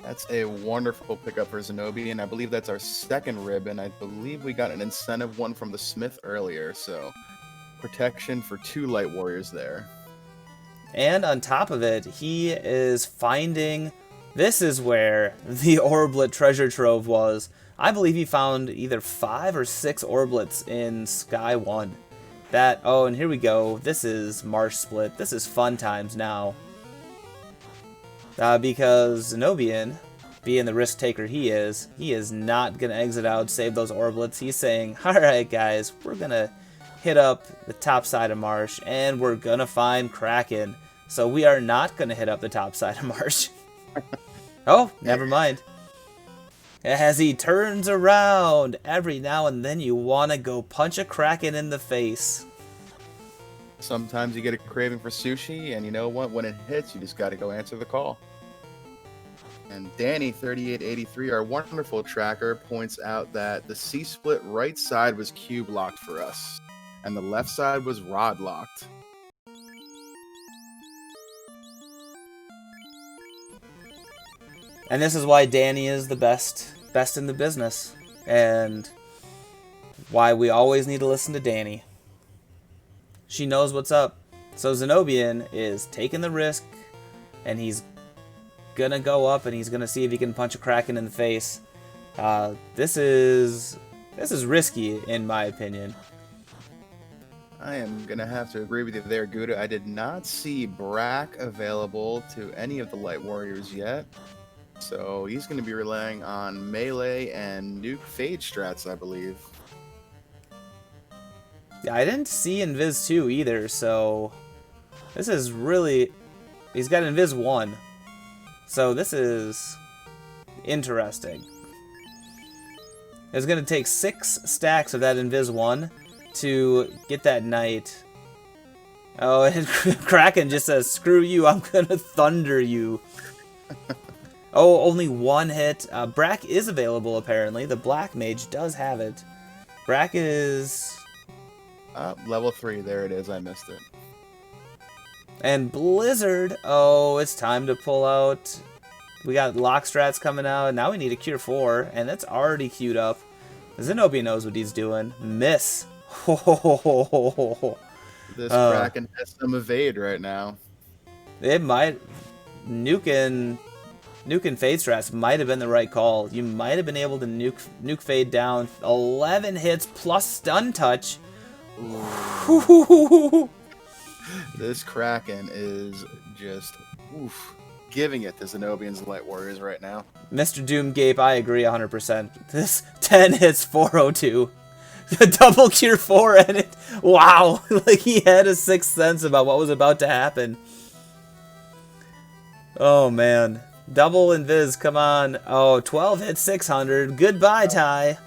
That's a wonderful pickup for Zenobian. I believe that's our second ribbon. I believe we got an incentive one from the Smith earlier, so protection for 2 Light Warriors there. And on top of it, he is finding... This is where the Orblet treasure trove was. I believe he found either 5 or 6 Orblets in Sky 1. Oh, and here we go. This is Marsh Split. This is fun times now. Because Zenobian, being the risk taker he is not going to exit out, save those Orblets. He's saying, alright guys, we're going to hit up the top side of Marsh, and we're going to find Kraken. So we are not going to hit up the top side of Marsh. Oh, never mind. As he turns around, every now and then you want to go punch a Kraken in the face. Sometimes you get a craving for sushi, and you know what? When it hits, you just got to go answer the call. And Danny3883, our wonderful tracker, points out that the C-split right side was cube locked for us, and the left side was rod locked. And this is why Danny is the best in the business, and why we always need to listen to Danny. She knows what's up. So Zenobian is taking the risk, and he's gonna go up and he's gonna see if he can punch a Kraken in the face. This is risky in my opinion. I am gonna have to agree with you there, Gouda. I did not see Brack available to any of the Light Warriors yet. So he's going to be relying on melee and nuke fade strats, I believe. Yeah, I didn't see Invis 2 either, so this is really... He's got Invis 1. So this is interesting. It's going to take 6 stacks of that Invis 1 to get that knight. Oh, and Kraken just says, screw you, I'm going to thunder you. Oh, only 1 hit. Brack is available, apparently. The Black Mage does have it. Brack is... level 3. There it is. I missed it. And Blizzard. Oh, it's time to pull out. We got Lock Strats coming out. Now we need a Cure 4, and that's already queued up. Zenobia knows what he's doing. Miss. This Kraken has some evade right now. It might... Nuking Fade Straps might have been the right call. You might have been able to nuke Fade down. 11 hits plus stun touch. This Kraken is just giving it to Zenobian's Light Warriors right now. Mr. Doomgape, I agree 100%. This 10 hits 402. Double cure 4 and it... Wow! Like he had a sixth sense about what was about to happen. Oh, man. Double invis, come on. Oh, 12 hits 600. Goodbye, Ty.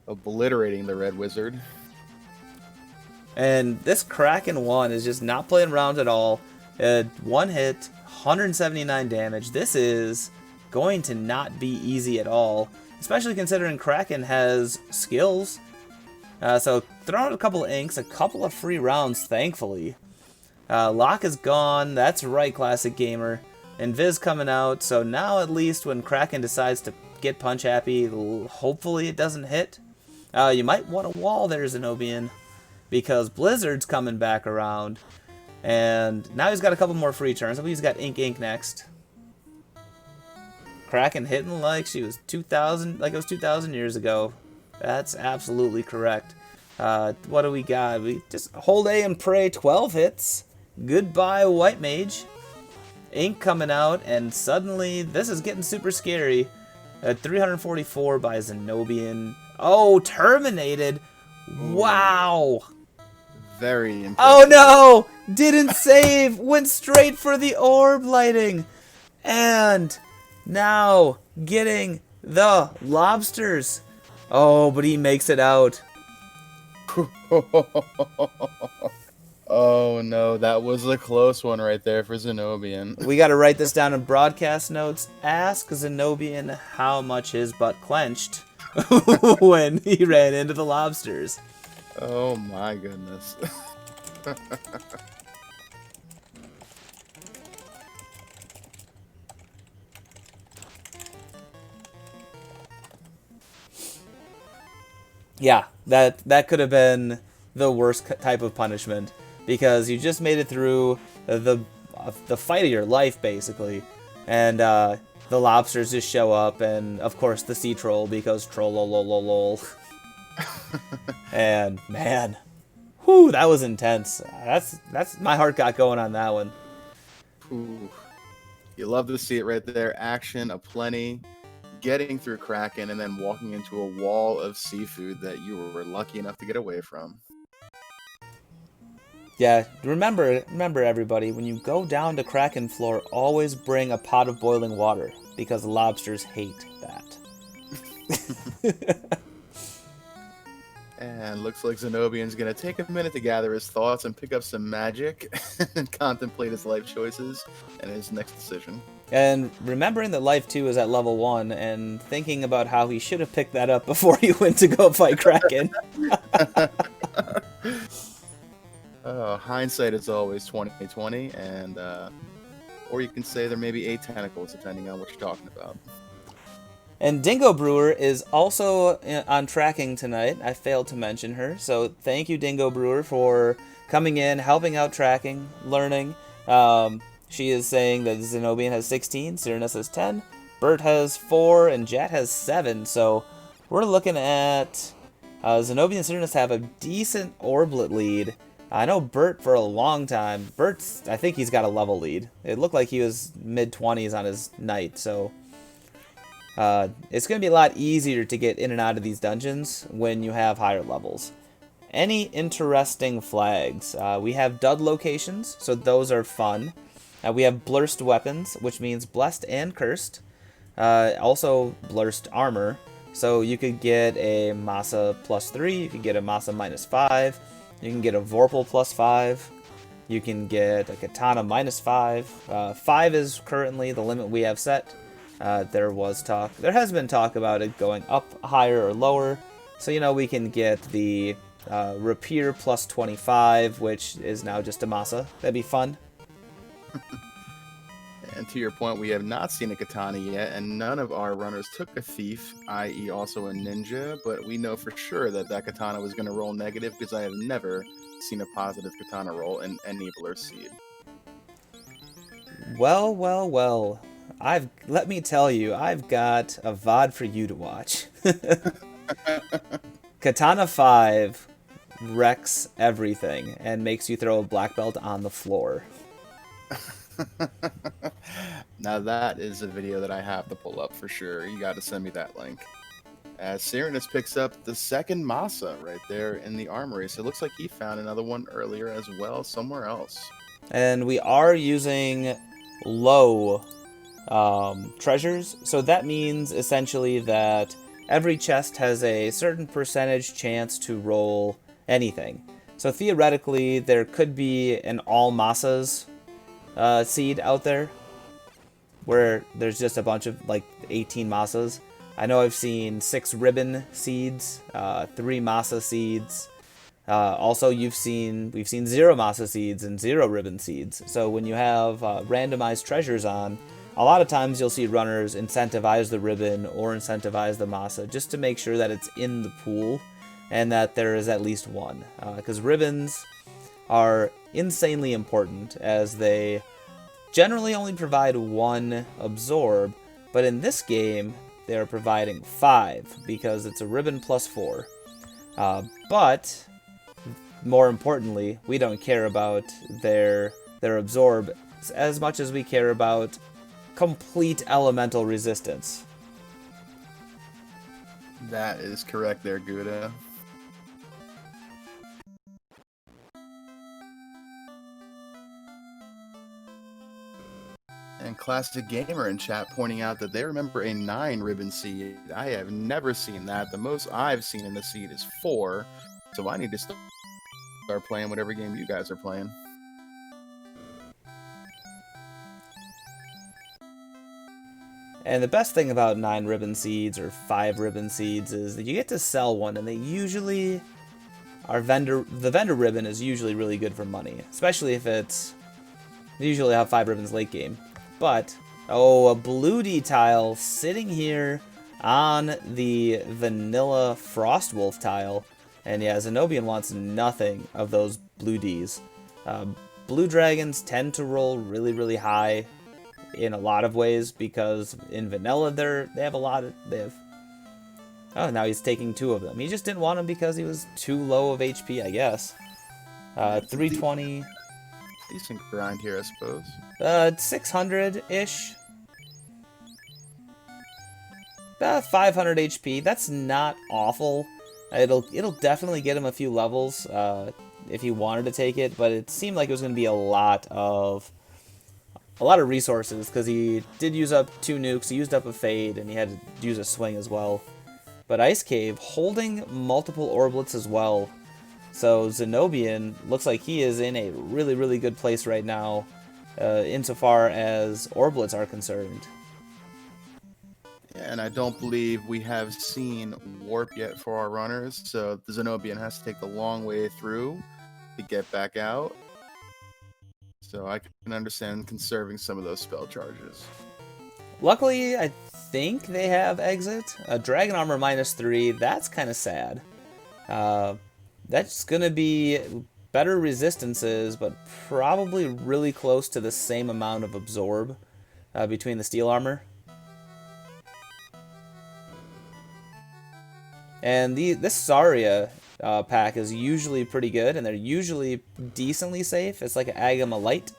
Obliterating the Red Wizard. And this Kraken 1 is just not playing around at all. One hit, 179 damage. This is going to not be easy at all, especially considering Kraken has skills. So throw out a couple of inks, a couple of free rounds, thankfully. Lock is gone. That's right, Classic Gamer. And Viz coming out. So now at least when Kraken decides to get punch happy, hopefully it doesn't hit. You might want a wall there, Zenobian, because Blizzard's coming back around. And now he's got a couple more free turns. I believe he's got Ink next. Kraken hitting like she was 2,000, like it was 2,000 years ago. That's absolutely correct. What do we got? We just hold A and pray. 12 hits. Goodbye, White Mage. Ink coming out, and suddenly this is getting super scary. 344 by Zenobian. Oh, terminated. Wow. Very impressive. Oh no! Didn't save. Went straight for the orb lighting. And now getting the lobsters. Oh, but he makes it out. Oh no, that was a close one right there for Zenobian. We got to write this down in broadcast notes. Ask Zenobian how much his butt clenched when he ran into the lobsters. Oh my goodness. Yeah, that could have been the worst type of punishment, because you just made it through the fight of your life, basically, and the lobsters just show up, and of course the sea troll, because troll. And man, whew, that was intense. That's my heart got going on that one. Ooh. You love to see it right there. Action aplenty. Getting through Kraken and then walking into a wall of seafood that you were lucky enough to get away from. Yeah, remember everybody, when you go down to Kraken floor, always bring a pot of boiling water, because lobsters hate that. And looks like Zenobian's going to take a minute to gather his thoughts and pick up some magic and contemplate his life choices and his next decision. And remembering that Life 2 is at level 1 and thinking about how he should have picked that up before he went to go fight Kraken. Hindsight is always 20/20, and or you can say there may be 8 tentacles depending on what you're talking about. And Dingo Brewer is also on tracking tonight. I failed to mention her, so thank you, Dingo Brewer, for coming in, helping out tracking, learning. She is saying that Zenobian has 16, Cyrus has 10, Bert has 4, and Jat has 7. So we're looking at Zenobian and Cyrus have a decent orblet lead. I know Bert for a long time. I think he's got a level lead. It looked like he was mid-20s on his night, so it's going to be a lot easier to get in and out of these dungeons when you have higher levels. Any interesting flags? We have dud locations, so those are fun. We have blurst weapons, which means blessed and cursed. Also blurst armor, so you could get a Masa +3, you could get a Masa -5, you can get a Vorpal +5, you can get a Katana -5. 5 is currently the limit we have set. There has been talk about it going up higher or lower, so we can get the Rapier +25, which is now just a Masa. That'd be fun. And to your point, we have not seen a katana yet, and none of our runners took a thief, i.e. also a ninja, but we know for sure that that katana was going to roll negative because I have never seen a positive katana roll in any Blur Seed. Well, well, well. Let me tell you, I've got a VOD for you to watch. Katana 5 wrecks everything and makes you throw a black belt on the floor. Now that is a video that I have to pull up for sure. You got to send me that link. As Cyranus picks up the second Masa right there in the armory. So it looks like he found another one earlier as well somewhere else. And we are using low treasures, so that means essentially that every chest has a certain percentage chance to roll anything. So theoretically, there could be an all Masas seed out there, where there's just a bunch of like 18 Masas. I know I've seen 6 ribbon seeds, 3 Masa seeds. Also, we've seen 0 Masa seeds and 0 ribbon seeds. So when you have randomized treasures on, a lot of times you'll see runners incentivize the ribbon or incentivize the Masa just to make sure that it's in the pool and that there is at least one. Because ribbons are insanely important, as they generally only provide 1 absorb, but in this game they are providing 5 because it's a ribbon plus 4. But more importantly, we don't care about their absorb as much as we care about complete elemental resistance. That is correct there, Gouda. And Classic Gamer in chat pointing out that they remember a 9 ribbon seed. I have never seen that. The most I've seen in the seed is 4. So I need to start playing whatever game you guys are playing. And the best thing about 9 ribbon seeds or 5 ribbon seeds is that you get to sell one, and they usually the vendor ribbon is usually really good for money, especially if they usually have 5 ribbons late game. But a blue D tile sitting here on the vanilla Frostwolf tile, and yeah, Zenobian wants nothing of those blue Ds. Blue dragons tend to roll really, really high in a lot of ways because in vanilla they have. Oh, now he's taking 2 of them. He just didn't want them because he was too low of HP, I guess. 320. Decent grind here, I suppose. 600-ish. 500 HP. That's not awful. It'll definitely get him a few levels if he wanted to take it, but it seemed like it was going to be a lot of resources because he did use up 2 nukes. He used up a fade, and he had to use a swing as well. But Ice Cave holding multiple orblets as well. So Zenobian looks like he is in a really, really good place right now, insofar as orblets are concerned. And I don't believe we have seen warp yet for our runners, so the Zenobian has to take the long way through to get back out. So I can understand conserving some of those spell charges. Luckily, I think they have exit. Dragon Armor -3, that's kind of sad. That's going to be better resistances, but probably really close to the same amount of absorb between the steel armor. And this Zarya pack is usually pretty good, and they're usually decently safe. It's like an Agama Light.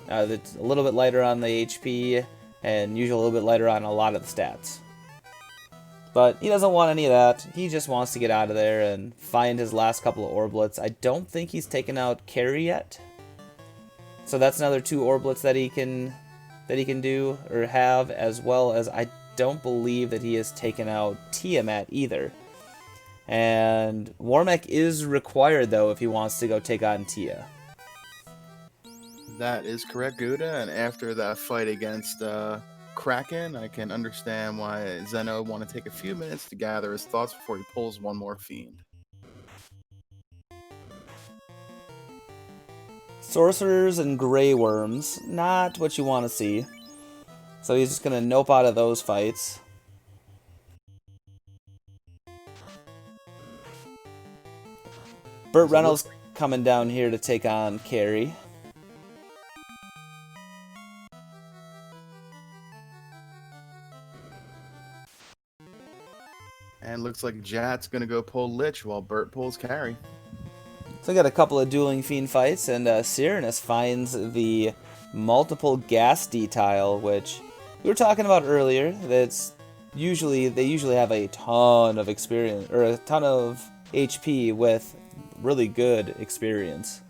That's a little bit lighter on the HP, and usually a little bit lighter on a lot of the stats. But he doesn't want any of that. He just wants to get out of there and find his last couple of orblets. I don't think he's taken out Carry yet. So that's another 2 orblets that he can do or have, as well as I don't believe that he has taken out Tiamat either. And Warmech is required, though, if he wants to go take on Tia. That is correct, Gouda. And after that fight against Kraken, I can understand why Zeno want to take a few minutes to gather his thoughts before he pulls one more fiend. Sorcerers and Grey Worms, not what you want to see. So he's just going to nope out of those fights. Burt Reynolds coming down here to take on Carrie. And looks like Jat's going to go pull Lich while Burt pulls Carrie. So we got a couple of dueling fiend fights, and Cyranus finds the multiple ghastly tile, which we were talking about earlier. They usually have a ton of experience, or a ton of HP with really good experience.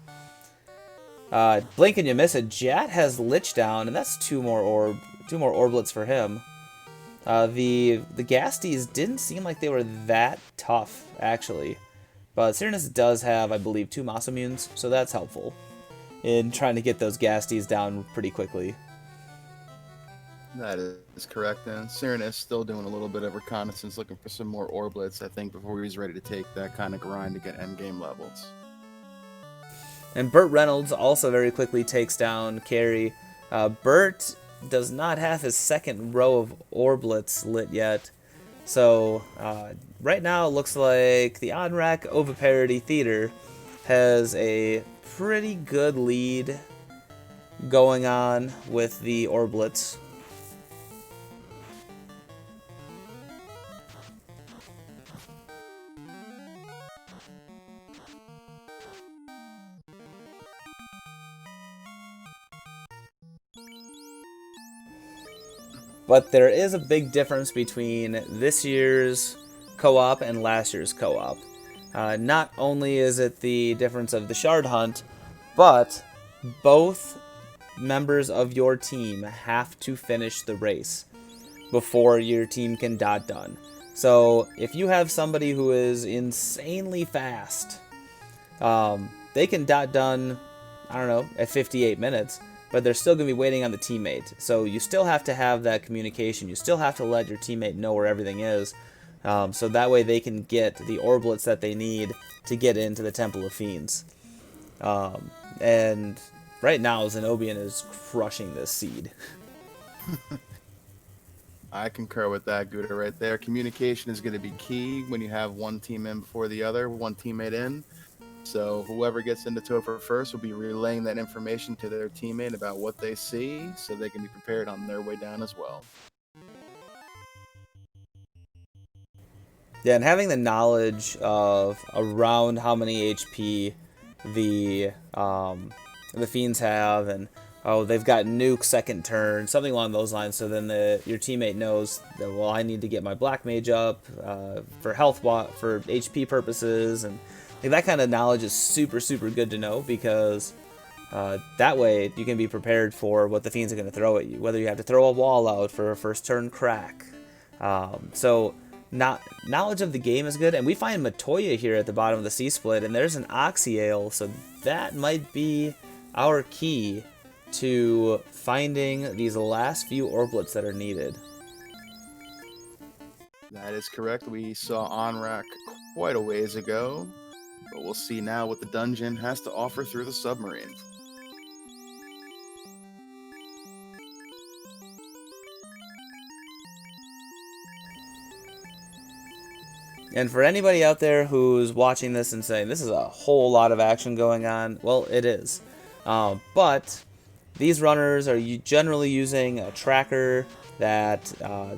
Blink and you miss it. Jat has Lich down, and that's two more orblets for him. The Ghasties didn't seem like they were that tough, actually. But Cyranus does have, I believe, 2 Masammunes, so that's helpful in trying to get those Ghasties down pretty quickly. That is correct, and Cyranus still doing a little bit of reconnaissance, looking for some more orblets, I think, before he's ready to take that kind of grind to get endgame levels. And Burt Reynolds also very quickly takes down Carrie. Burt does not have his second row of orblets lit yet. So, right now it looks like the Onrac Oviparit Theater has a pretty good lead going on with the orblets. But there is a big difference between this year's co-op and last year's co-op. Not only is it the difference of the shard hunt, but both members of your team have to finish the race before your team can dot done. So if you have somebody who is insanely fast, they can dot done, I don't know, at 58 minutes. But they're still going to be waiting on the teammate. So you still have to have that communication. You still have to let your teammate know where everything is. So that way they can get the orblets that they need to get into the Temple of Fiends. And right now, Zenobian is crushing this seed. I concur with that, Gouda, right there. Communication is going to be key when you have one team in before the other, one teammate in. So whoever gets into Topher first will be relaying that information to their teammate about what they see, so they can be prepared on their way down as well. Yeah, and having the knowledge of around how many HP the Fiends have, and they've got nuke second turn, something along those lines, so then your teammate knows that, well, I need to get my Black Mage up for for HP purposes, and that kind of knowledge is super, super good to know, because that way you can be prepared for what the Fiends are going to throw at you, whether you have to throw a wall out for a first turn crack. So knowledge of the game is good, and we find Matoya here at the bottom of the C-split, and there's an Oxyale, so that might be our key to finding these last few orblets that are needed. That is correct. We saw Onrac quite a ways ago. But we'll see now what the dungeon has to offer through the submarine. And for anybody out there who's watching this and saying, this is a whole lot of action going on, well, it is. But these runners are generally using a tracker that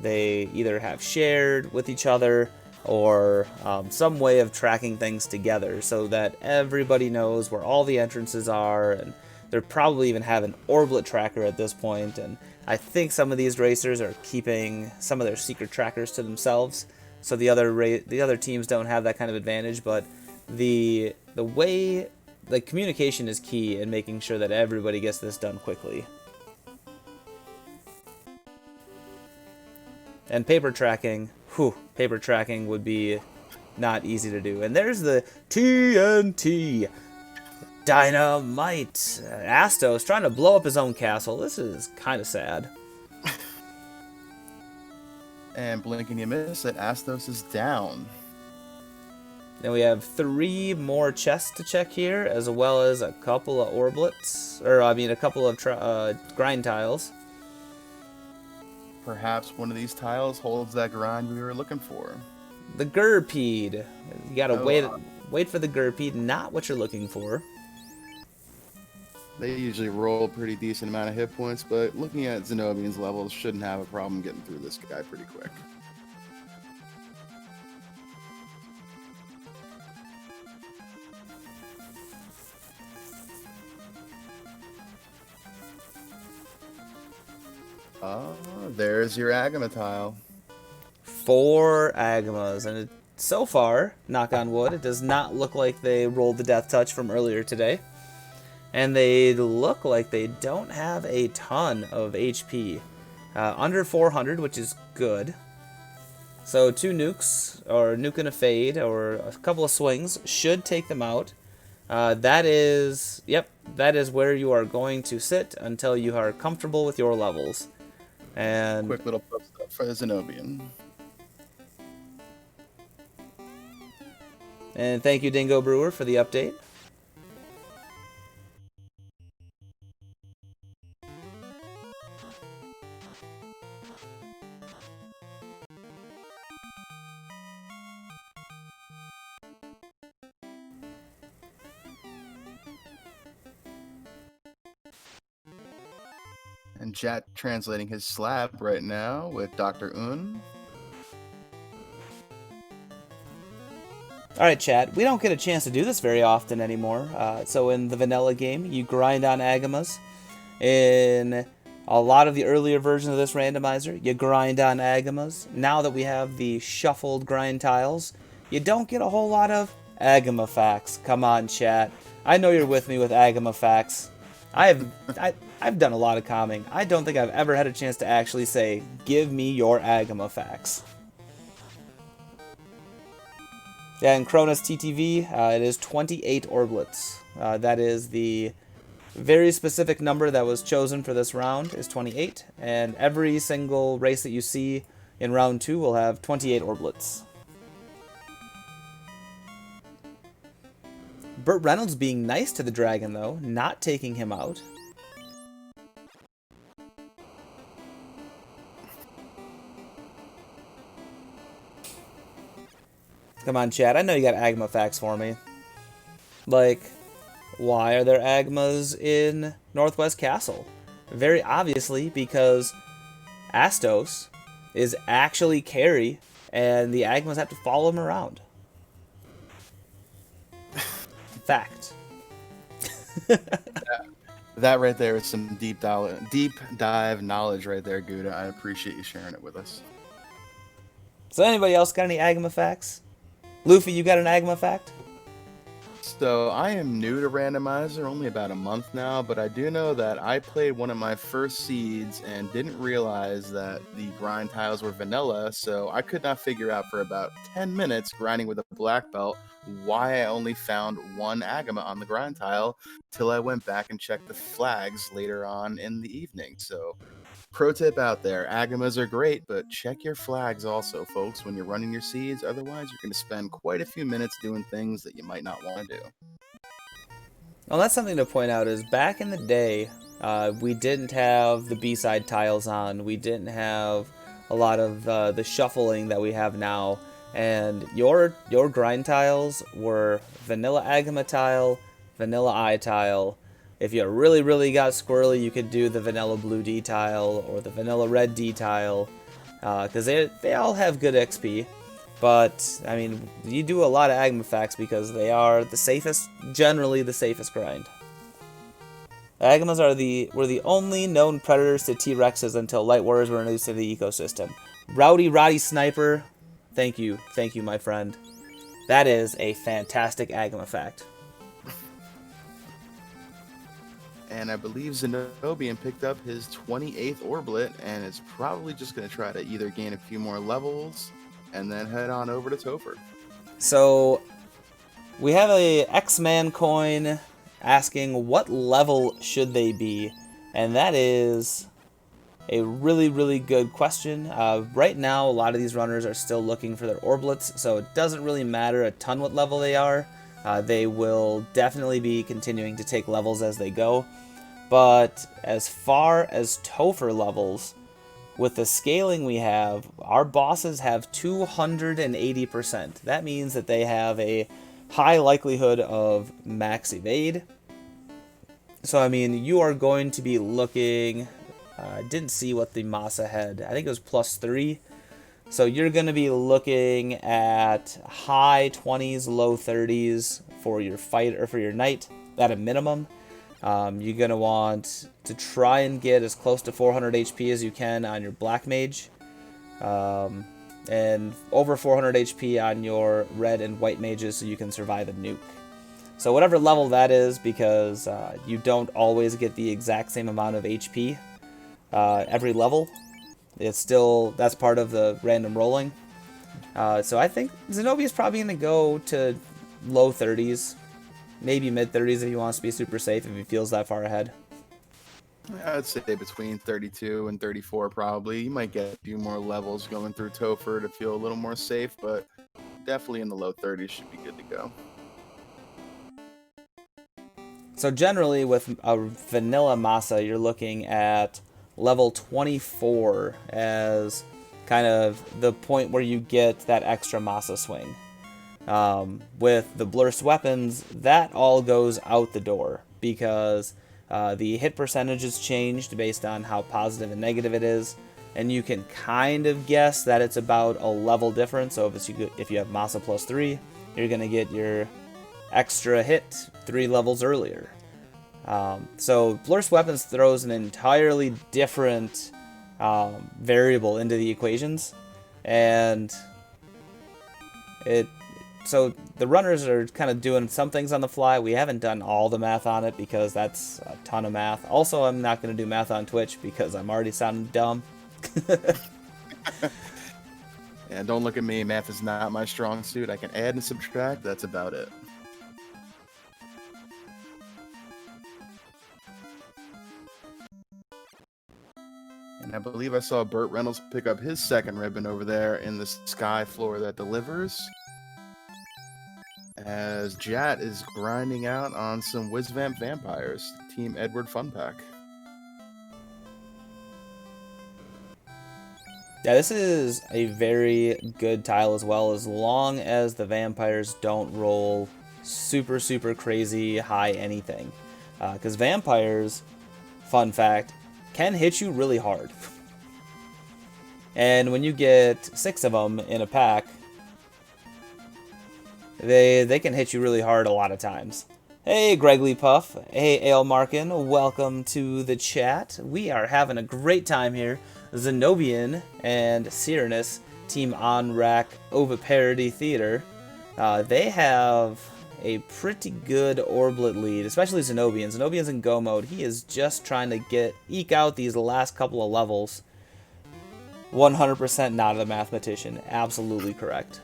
they either have shared with each other, or some way of tracking things together so that everybody knows where all the entrances are, and they're probably even have an orblet tracker at this point, and I think some of these racers are keeping some of their secret trackers to themselves, so the other teams don't have that kind of advantage, but the way the communication is key in making sure that everybody gets this done quickly. And paper tracking would be not easy to do. And there's the TNT Dynamite. Astos trying to blow up his own castle. This is kind of sad. And blink and you miss it, Astos is down. Then we have 3 more chests to check here, as well as a couple of orblets, or I mean a couple of grind tiles. perhaps one of these tiles holds that grind we were looking for. The Gurpeed. You gotta Oh, wait for the Gurpeed, not what you're looking for. They usually roll a pretty decent amount of hit points, but looking at Zenobian's levels, shouldn't have a problem getting through this guy pretty quick. There's your Agama tile. 4 Agamas, and so far, knock on wood, it does not look like they rolled the Death Touch from earlier today. And they look like they don't have a ton of HP. Under 400, which is good. So 2 nukes, or nuke and a fade, or a couple of swings should take them out. That is where you are going to sit until you are comfortable with your levels. And Quick little post up for the Zenobian. And thank you, Dingo Brewer, for the update. And Jet translating his slab right now with Dr. Un. Alright, chat, we don't get a chance to do this very often anymore. So in the vanilla game, you grind on Agamas. In a lot of the earlier versions of this randomizer, you grind on Agamas. Now that we have the shuffled grind tiles, you don't get a whole lot of Agama facts. Come on, chat. I know you're with me with Agama facts. I've done a lot of calming. I don't think I've ever had a chance to actually say, give me your Agama facts. Yeah, in Cronus TTV, it is 28 Orblets. That is the very specific number that was chosen for this round, is 28. And every single race that you see in round 2 will have 28 Orblets. Burt Reynolds being nice to the dragon, though, not taking him out. Come on, chat. I know you got Agma facts for me. Like, why are there Agmas in Northwest Castle? Very obviously because Astos is actually carry, and the Agmas have to follow him around. Fact. That right there is some deep dive knowledge right there, Gouda. I appreciate you sharing it with us. So anybody else got any Agma facts? Luffy, you got an Agma fact? So I am new to Randomizer, only about a month now, but I do know that I played one of my first seeds and didn't realize that the grind tiles were vanilla, so I could not figure out for about 10 minutes grinding with a black belt why I only found 1 Agama on the grind tile till I went back and checked the flags later on in the evening. So pro tip out there, Agamas are great, but check your flags also, folks, when you're running your seeds. Otherwise, you're going to spend quite a few minutes doing things that you might not want to do. Well, that's something to point out is back in the day, we didn't have the B-side tiles on. We didn't have a lot of the shuffling that we have now. And your grind tiles were vanilla Agama tile, vanilla I tile. If you really, really got squirrely, you could do the vanilla blue D tile or the vanilla red D tile, because they all have good XP. But I mean, you do a lot of Agama facts because they are the safest, generally the safest grind. Agamas were the only known predators to T-Rexes until Light Warriors were introduced to the ecosystem. Rowdy Roddy Sniper, thank you, my friend. That is a fantastic Agama fact. And I believe Zenobian picked up his 28th Orblet and is probably just going to try to either gain a few more levels and then head on over to Topher. So, we have a X-Man coin asking what level should they be, and that is a really, really good question. Right now, a lot of these runners are still looking for their Orblets, so it doesn't really matter a ton what level they are. They will definitely be continuing to take levels as they go. But as far as Topher levels, with the scaling we have, our bosses have 280%. That means that they have a high likelihood of max evade. So, I mean, you are going to be looking... I didn't see what the Masa had. I think it was +3. So you're going to be looking at high 20s, low 30s for your fight or for your knight at a minimum. You're going to want to try and get as close to 400 HP as you can on your Black Mage. And over 400 HP on your Red and White Mages so you can survive a nuke. So whatever level that is, because you don't always get the exact same amount of HP every level. It's still, that's part of the random rolling. So I think Zenobia's probably going to go to low 30s. Maybe mid-30s if he wants to be super safe, if he feels that far ahead. I'd say between 32 and 34 probably. You might get a few more levels going through Topher to feel a little more safe, but definitely in the low 30s should be good to go. So generally with a vanilla Masa, you're looking at level 24 as kind of the point where you get that extra Masa swing. With the Blurst weapons, that all goes out the door because the hit percentage is changed based on how positive and negative it is, and you can kind of guess that it's about a level difference. So if you have Masa +3, you're going to get your extra hit 3 levels earlier. So Blurst weapons throws an entirely different variable into the equations, and so the runners are kind of doing some things on the fly. We haven't done all the math on it because that's a ton of math. Also, I'm not going to do math on Twitch because I'm already sounding dumb. Yeah, don't look at me. Math is not my strong suit. I can add and subtract. That's about it. And I believe I saw Burt Reynolds pick up his second ribbon over there in the sky floor that delivers. As Jat is grinding out on some Whizvamp vampires. Team Edward Fun Pack. Yeah, this is a very good tile as well, as long as the vampires don't roll super, super crazy high anything. Because vampires, fun fact, can hit you really hard. And when you get 6 of them in a pack, they can hit you really hard a lot of times. Hey, Gregly Puff. Hey, Ale Markin. Welcome to the chat. We are having a great time here. Zenobian and Cyrannus, Team Onrac Oviparit Theater. They have a pretty good Orblet lead, especially Zenobian. Zenobian's in go mode. He is just trying to eke out these last couple of levels. 100% not a mathematician. Absolutely correct.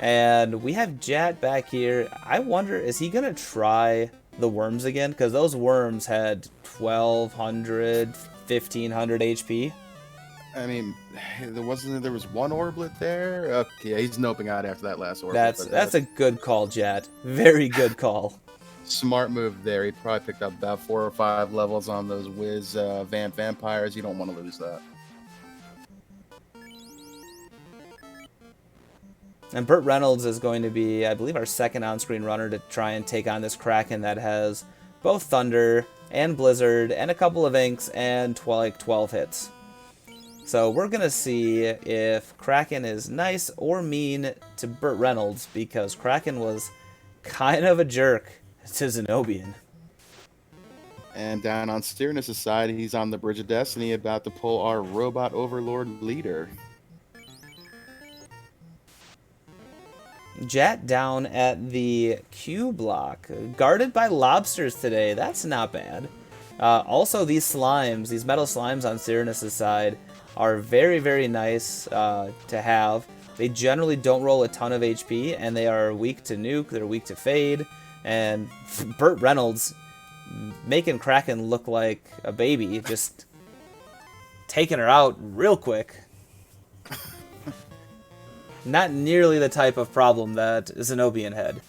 And we have Jat back here. I wonder, is he going to try the worms again? Because those worms had 1,200, 1,500 HP. I mean, there was one Orblet there? Okay, yeah, he's noping out after that last Orblet. That's a good call, Jat. Very good call. Smart move there. He probably picked up about 4 or 5 levels on those Wiz vampires. You don't want to lose that. And Burt Reynolds is going to be, I believe, our second on-screen runner to try and take on this Kraken that has both Thunder and Blizzard and a couple of Inks and 12 hits. So we're going to see if Kraken is nice or mean to Burt Reynolds, because Kraken was kind of a jerk to Zenobian. And down on Cyrannus' side, he's on the Bridge of Destiny about to pull our Robot Overlord leader. Jat down at the Q block, guarded by lobsters today. That's not bad. Also, these slimes, these metal slimes on Cyrannus' side, are very, very nice to have. They generally don't roll a ton of HP, and they are weak to nuke, they're weak to fade, and Burt Reynolds making Kraken look like a baby, just taking her out real quick. Not nearly the type of problem that Zenobian had.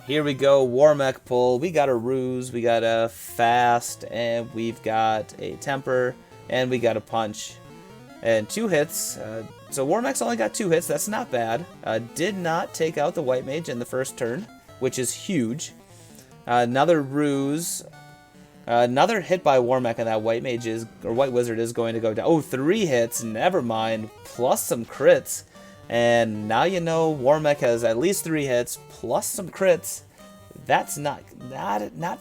Here we go, Warmech pull. We got a Ruse, we got a Fast, and we've got a Temper. and we got a punch. And 2 hits, so Warmech's only got 2 hits, that's not bad. Did not take out the White Mage in the first turn, which is huge. Another ruse, another hit by Warmech, and that White Mage is, or White Wizard is going to go down. Oh, 3 hits, never mind, plus some crits. And now you know Warmech has at least 3 hits, plus some crits. That's not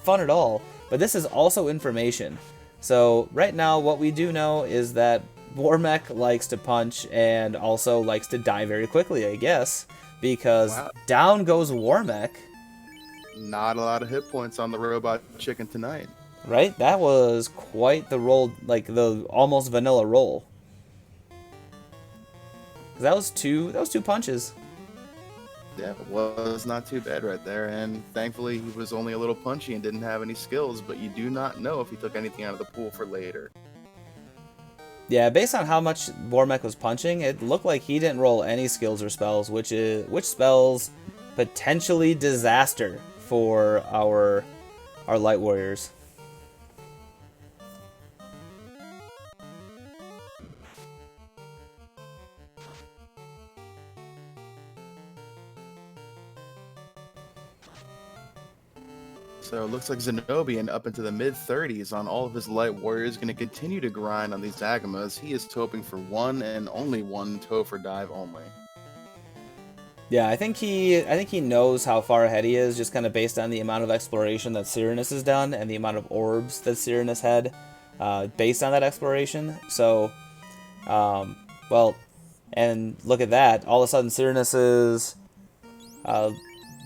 fun at all. But this is also information. So right now what we do know is that Warmech likes to punch and also likes to die very quickly, I guess. Because down goes Warmech. Not a lot of hit points on the robot chicken tonight. Right? That was quite the roll, like the almost vanilla roll. That was two punches. Yeah, it was not too bad right there, and thankfully he was only a little punchy and didn't have any skills, but you do not know if he took anything out of the pool for later. Yeah, based on how much Warmech was punching, it looked like he didn't roll any skills or spells, which spells potentially disaster for our Light Warriors. So it looks like Zenobian up into the mid-30s on all of his Light Warriors, going to continue to grind on these Agamas. He is hoping for one and only one Topher dive only. Yeah, I think he knows how far ahead he is, just kind of based on the amount of exploration that Cyrannus has done and the amount of orbs that Cyrannus had based on that exploration. So, well, and look at that. All of a sudden, Cyrannus's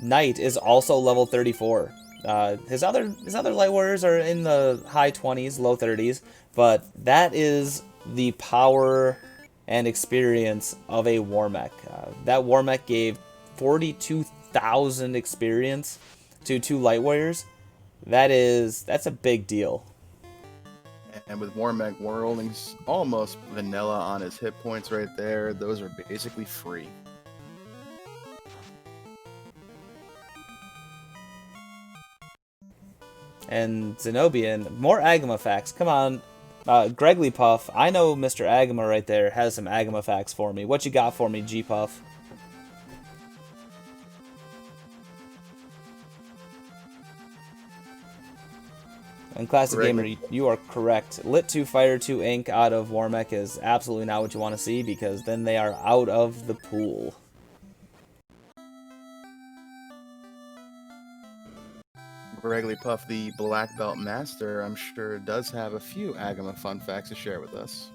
Knight is also level 34. His other Light Warriors are in the high 20s, low 30s, but that is the power and experience of a Warmech. That Warmech gave 42,000 experience to 2 Light Warriors. That's a big deal. And with Warmech rolling almost vanilla on his hit points right there, those are basically free. And Zenobian, more Agama facts. Come on, Gregly Puff. I know Mr. Agama right there has some Agama facts for me. What you got for me, G Puff? And Classic Gamer, you are correct. Lit 2 Fire 2 Ink out of Warmech is absolutely not what you want to see, because then they are out of the pool. Gregly Puff, the Black Belt Master, I'm sure does have a few Agama fun facts to share with us.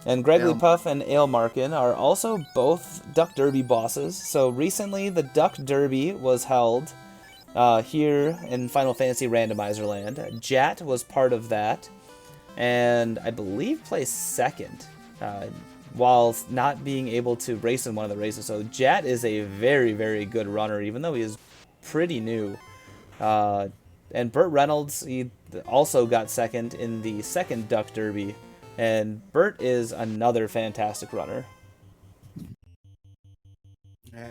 And Gregly Puff and Ailmarkin are also both Duck Derby bosses. So recently, the Duck Derby was held here in Final Fantasy Randomizer Land. Jat was part of that, and I believe placed second, while not being able to race in one of the races. So Jat is a very, very good runner, even though he is pretty new. And Burt Reynolds, he also got second in the second Duck Derby. And Burt is another fantastic runner.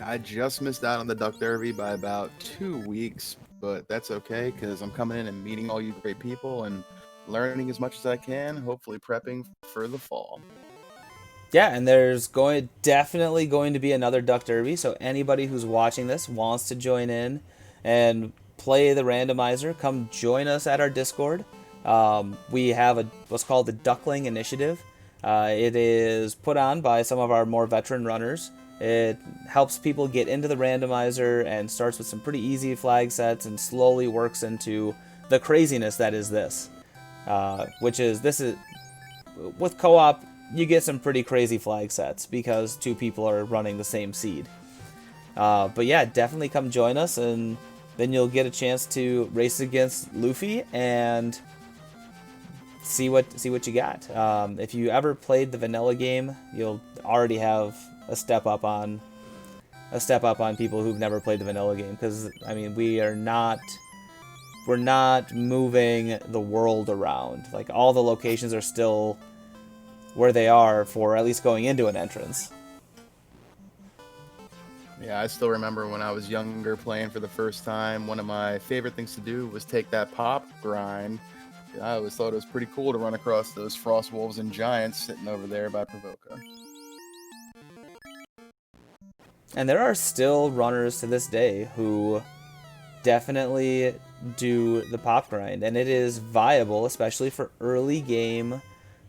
I just missed out on the Duck Derby by about 2 weeks, but that's okay, because I'm coming in and meeting all you great people and learning as much as I can, hopefully prepping for the fall. Yeah, and there's definitely going to be another Duck Derby, so anybody who's watching this wants to join in and play the randomizer, come join us at our Discord. We have what's called the Duckling Initiative. It is put on by some of our more veteran runners. It helps people get into the randomizer and starts with some pretty easy flag sets and slowly works into the craziness that is this. With co-op, you get some pretty crazy flag sets because 2 people are running the same seed. But yeah, definitely come join us, and then you'll get a chance to race against Luffy and see what you got. If you ever played the vanilla game, you'll already have a step up on people who've never played the vanilla game, because I mean we're not moving the world around. Like, all the locations are still where they are for at least going into an entrance. Yeah, I still remember when I was younger playing for the first time. One of my favorite things to do was take that pop grind. I always thought it was pretty cool to run across those frost wolves and giants sitting over there by Provoca. And there are still runners to this day who definitely do the pop grind, and it is viable, especially for early game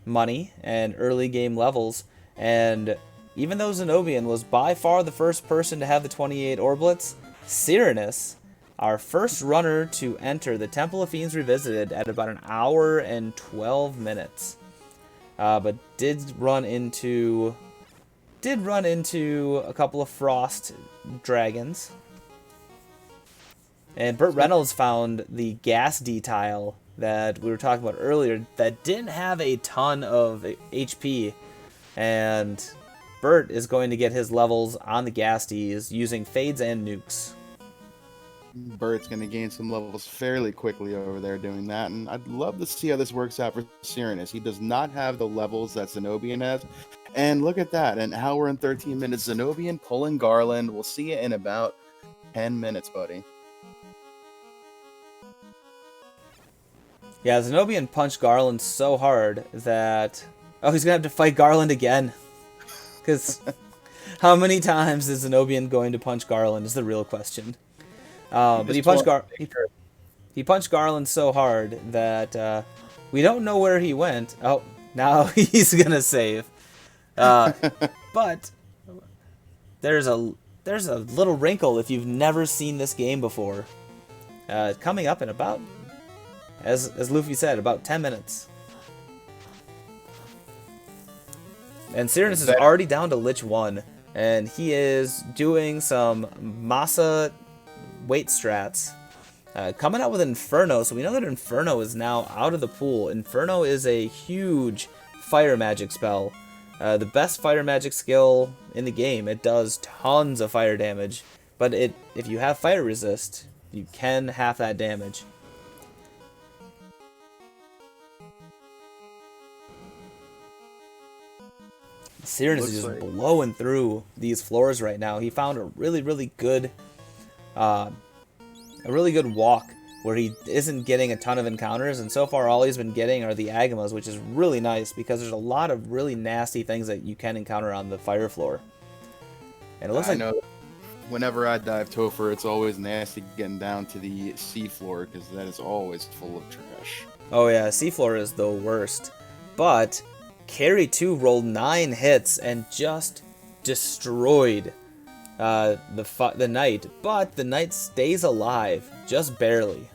money and early game levels. And even though Zenobian was by far the first person to have the 28 Orblets, Cyranus, our first runner to enter the Temple of Fiends Revisited at about an hour and 12 minutes, but did run into a couple of frost dragons. And Burt Reynolds found the gas D-tile that we were talking about earlier that didn't have a ton of HP. And Burt is going to get his levels on the gas Ds using fades and nukes. Burt's going to gain some levels fairly quickly over there doing that. And I'd love to see how this works out for Cyranus. He does not have the levels that Zenobian has. And look at that. An hour and 13 minutes. Zenobian pulling Garland. We'll see you in about 10 minutes, buddy. Yeah, Zenobian punched Garland so hard that... Oh, he's going to have to fight Garland again. Because how many times is Zenobian going to punch Garland is the real question. But he punched Garland so hard that we don't know where he went. Oh, now he's going to save. But there's a little wrinkle if you've never seen this game before. Coming up in about... As Luffy said, about 10 minutes. And Cyranus is already down to Lich 1. And he is doing some Masa weight strats. Coming out with Inferno. So we know that Inferno is now out of the pool. Inferno is a huge fire magic spell. The best fire magic skill in the game. It does tons of fire damage. But if you have fire resist, you can half that damage. Cyranus is just blowing through these floors right now. He found a really good walk where he isn't getting a ton of encounters, and so far all he's been getting are the Agamas, which is really nice because there's a lot of really nasty things that you can encounter on the fire floor. And it looks like know whenever I dive Topher, it's always nasty getting down to the sea floor because that is always full of trash. Oh yeah, seafloor is the worst. But Carry 2 rolled 9 hits and just destroyed the knight. But the knight stays alive, just barely.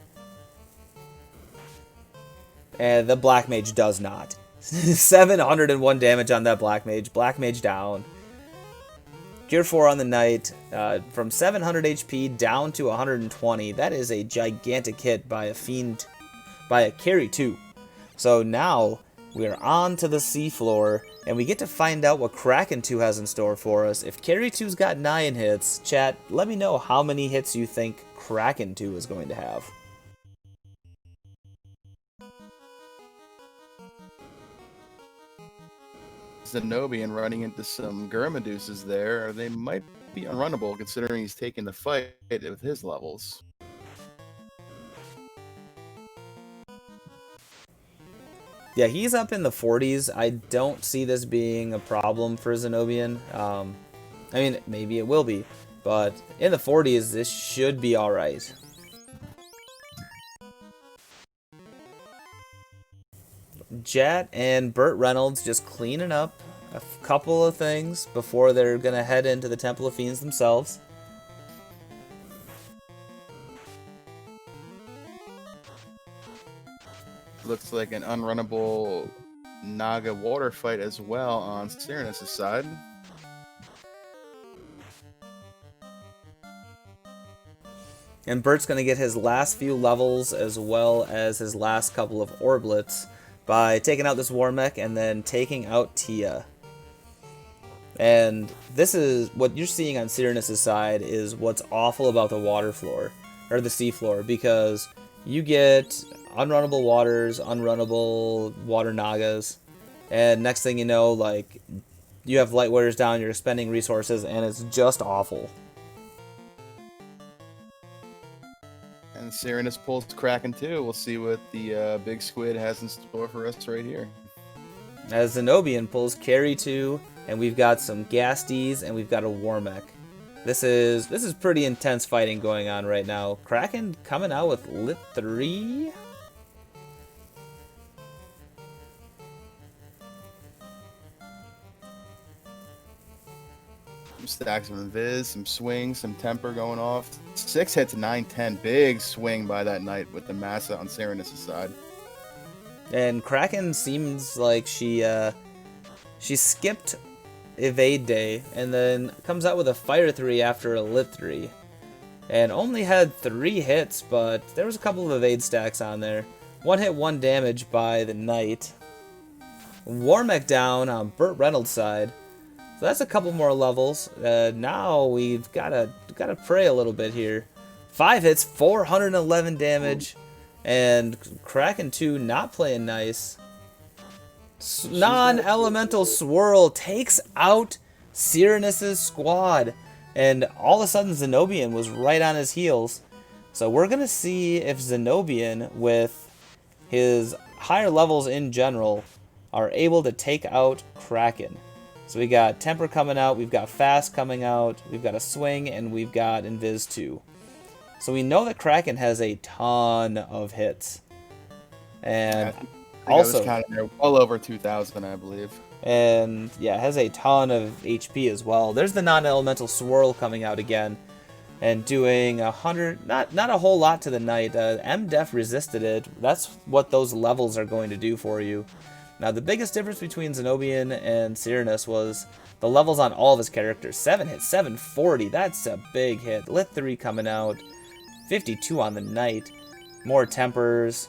And the Black Mage does not. 701 damage on that Black Mage. Black Mage down. Cure 4 on the knight. From 700 HP down to 120. That is a gigantic hit by a fiend, by a Carry 2. So now we're on to the seafloor, and we get to find out what Kraken 2 has in store for us. If Carry 2's got 9 hits, chat, let me know how many hits you think Kraken 2 is going to have. Zenobian running into some Gurmaduses there. They might be unrunnable considering he's taking the fight with his levels. Yeah, he's up in the 40s. I don't see this being a problem for Zenobian. I mean, maybe it will be, but in the 40s, this should be alright. Jet and Burt Reynolds just cleaning up a couple of things before they're going to head into the Temple of Fiends themselves. Looks like an unrunnable Naga water fight as well on Cyranus' side. And Bert's going to get his last few levels as well as his last couple of Orblets by taking out this War Mech and then taking out Tia. And this is what you're seeing on Cyranus' side is what's awful about the water floor, or the sea floor, because you get unrunnable waters, unrunnable water Nagas, and next thing you know, like, you have Light Warriors down, you're expending resources, and it's just awful. And Serenus pulls Kraken too. We'll see what the big squid has in store for us right here. As Zenobian pulls Carry 2, and we've got some Gasties, and we've got a Warmech. This is pretty intense fighting going on right now. Kraken coming out with Lit 3. Some stacks of Invis, some swings, some temper going off. 6 hits, 9-10. Big swing by that knight with the Massa on Serenus' side. And Kraken seems like she skipped Evade Day and then comes out with a Fire 3 after a Lit 3. And only had 3 hits, but there was a couple of Evade stacks on there. 1 hit, 1 damage by the Knight. Warmech down on Burt Reynolds' side. So that's a couple more levels. Now we've gotta pray a little bit here. 5 hits, 411 damage. And Kraken 2 not playing nice. Non-elemental swirl takes out Serenus' squad. And all of a sudden Zenobian was right on his heels. So we're going to see if Zenobian, with his higher levels in general, are able to take out Kraken. So we got Temper coming out, we've got Fast coming out, we've got a Swing, and we've got Invis 2. So we know that Kraken has a ton of hits. And also, I was counting there well over 2,000, I believe. And yeah, has a ton of HP as well. There's the non-elemental swirl coming out again and doing 100, not a whole lot to the Knight. M-Def resisted it. That's what those levels are going to do for you. Now, the biggest difference between Zenobian and Serenus was the levels on all of his characters. 7 hits, 740. That's a big hit. Lit 3 coming out. 52 on the Knight. More tempers.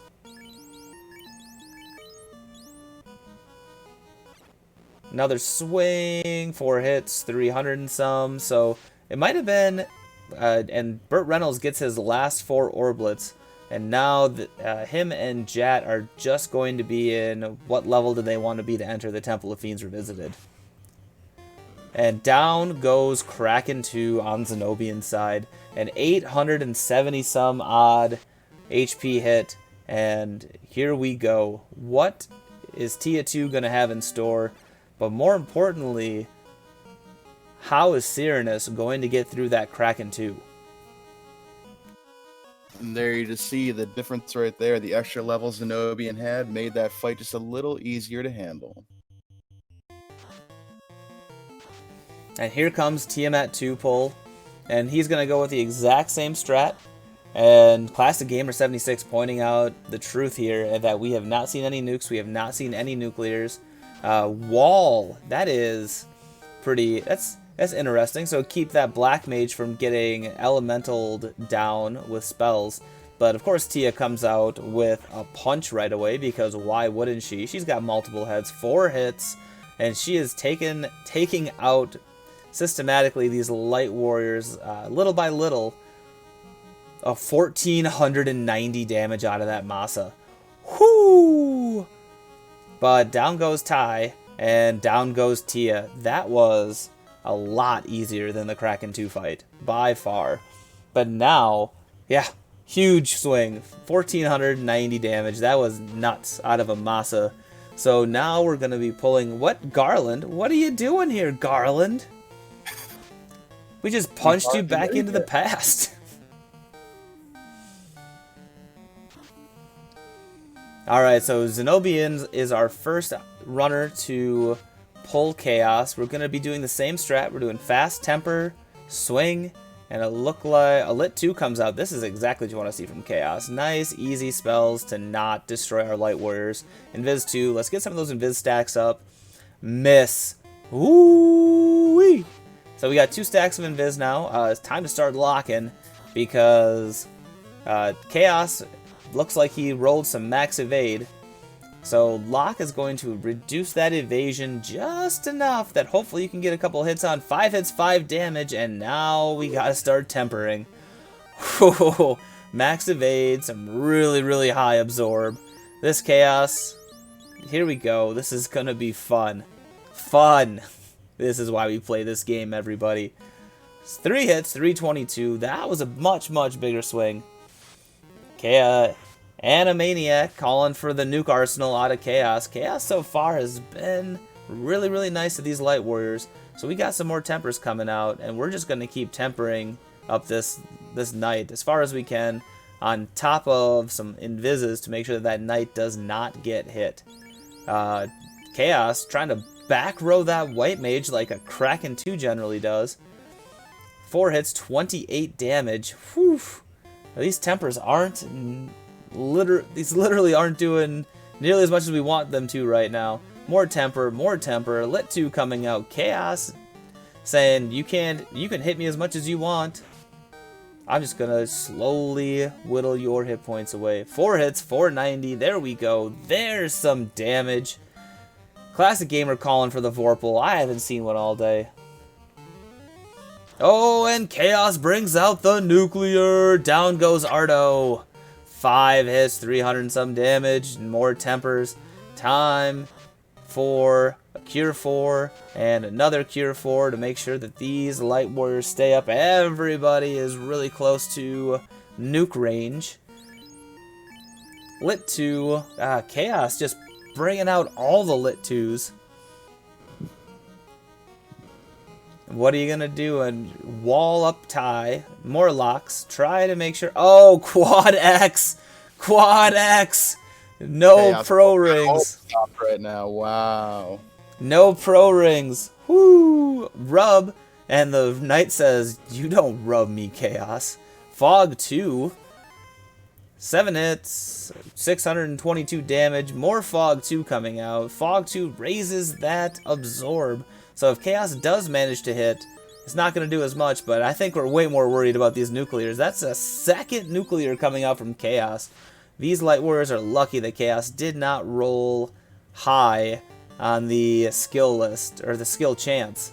Another swing, 4 hits, 300 and some. So it might have been, and Burt Reynolds gets his last 4 Orblets. And now him and Jat are just going to be in what level do they want to be to enter the Temple of Fiends Revisited. And down goes Kraken 2 on Zenobian's side. An 870 some odd HP hit. And here we go. What is Tia 2 going to have in store? But more importantly, how is Serenus going to get through that Kraken 2? And there you just see the difference right there. The extra levels Zenobian had made that fight just a little easier to handle. And here comes Tiamat 2 pull. And he's going to go with the exact same strat. And Classic Gamer 76 pointing out the truth here that we have not seen any nukes. We have not seen any nuclears. Wall. That is pretty... That's interesting. So keep that Black Mage from getting elementaled down with spells. But of course Tia comes out with a punch right away because why wouldn't she? She's got multiple heads, 4 hits, and she is taking out systematically these light warriors little by little. 1,490 damage out of that Massa. Whoo! But down goes Tai, and down goes Tia. That was a lot easier than the Kraken 2 fight, by far. But now, yeah, huge swing. 1,490 damage. That was nuts out of a Massa. So now we're going to be pulling... What, Garland? What are you doing here, Garland? We just punched you back into the past. Alright, so Zenobian is our first runner to pull Chaos. We're going to be doing the same strat. We're doing Fast, Temper, Swing, and it look like a Lit 2 comes out. This is exactly what you want to see from Chaos. Nice, easy spells to not destroy our Light Warriors. Invis 2, let's get some of those Invis stacks up. Miss. Ooh-wee. So we got 2 stacks of Invis now. It's time to start locking because Chaos looks like he rolled some max evade. So Lock is going to reduce that evasion just enough that hopefully you can get a couple hits on. 5 hits, 5 damage, and now we gotta start tempering. Max evade, some really, really high absorb. This Chaos, here we go. This is gonna be fun. Fun! This is why we play this game, everybody. 3 hits, 322. That was a much, much bigger swing. Animaniac calling for the nuke arsenal out of Chaos. Chaos so far has been really, really nice to these Light Warriors. So we got some more tempers coming out, and we're just going to keep tempering up this knight as far as we can, on top of some invises to make sure that that knight does not get hit. Chaos trying to back row that white mage like a Kraken 2 generally does. 4 hits, 28 damage. Whew. These tempers aren't literally aren't doing nearly as much as we want them to right now. More temper, Lit 2 coming out. Chaos saying you can hit me as much as you want. I'm just gonna slowly whittle your hit points away. 4 hits, 490. There we go. There's some damage. Classic Gamer calling for the Vorpal. I haven't seen one all day. Oh, and Chaos brings out the nuclear. Down goes Ardo. 5 hits, 300 and some damage, and more tempers. Time for a Cure 4 and another Cure 4 to make sure that these Light Warriors stay up. Everybody is really close to nuke range. Lit 2, Chaos just bringing out all the Lit 2s. What are you going to do? And wall up tie. More locks. Try to make sure. Oh, Quad X. Quad X. No Chaos pro rings. Stop right now. Wow. No pro rings. Whoo. Rub. And the knight says, you don't rub me, Chaos. Fog 2. 7 hits. 622 damage. More Fog 2 coming out. Fog 2 raises that absorb. So if Chaos does manage to hit, it's not going to do as much, but I think we're way more worried about these nuclears. That's a second nuclear coming out from Chaos. These Light Warriors are lucky that Chaos did not roll high on the skill list, or the skill chance,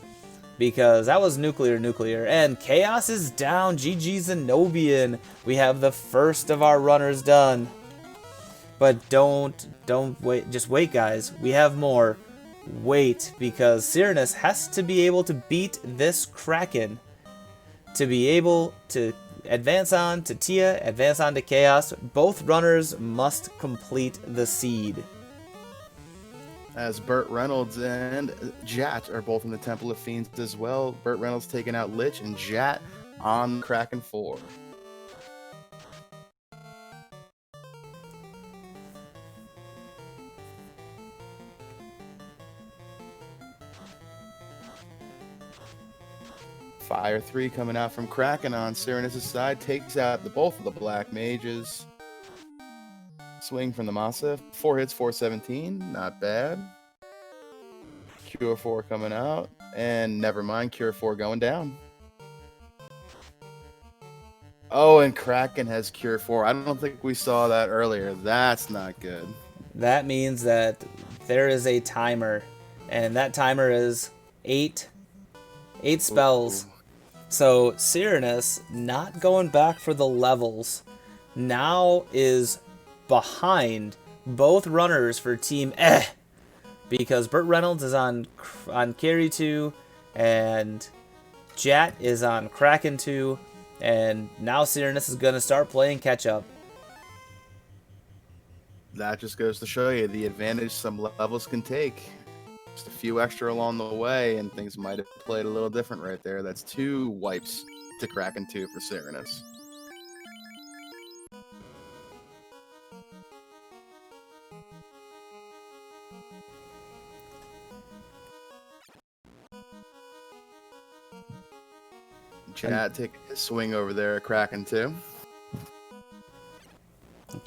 because that was nuclear, and Chaos is down. GG Zenobian. We have the first of our runners done. But don't wait, just wait, guys. We have more. Wait, because Cyrannus has to be able to beat this Kraken to be able to advance on to Tia, advance on to Chaos. Both runners must complete the seed. As Burt Reynolds and Jat are both in the Temple of Fiends as well. Burt Reynolds taking out Lich and Jat on Kraken 4. Fire 3 coming out from Kraken on Cyrannus' side, takes out both of the black mages. Swing from the Masa, 4 hits, 417, not bad. Cure 4 coming out, and never mind, Cure 4 going down. Oh, and Kraken has Cure 4. I don't think we saw that earlier. That's not good. That means that there is a timer, and that timer is 8 spells. Ooh. So Cyrannus, not going back for the levels, now is behind both runners for Team because Burt Reynolds is on Carry 2, and Jat is on Kraken 2, and now Cyrannus is going to start playing catch-up. That just goes to show you the advantage some levels can take. Just a few extra along the way, and things might have played a little different right there. That's 2 wipes to Kraken 2 for Cyrannus. Chad taking his swing over there at Kraken 2.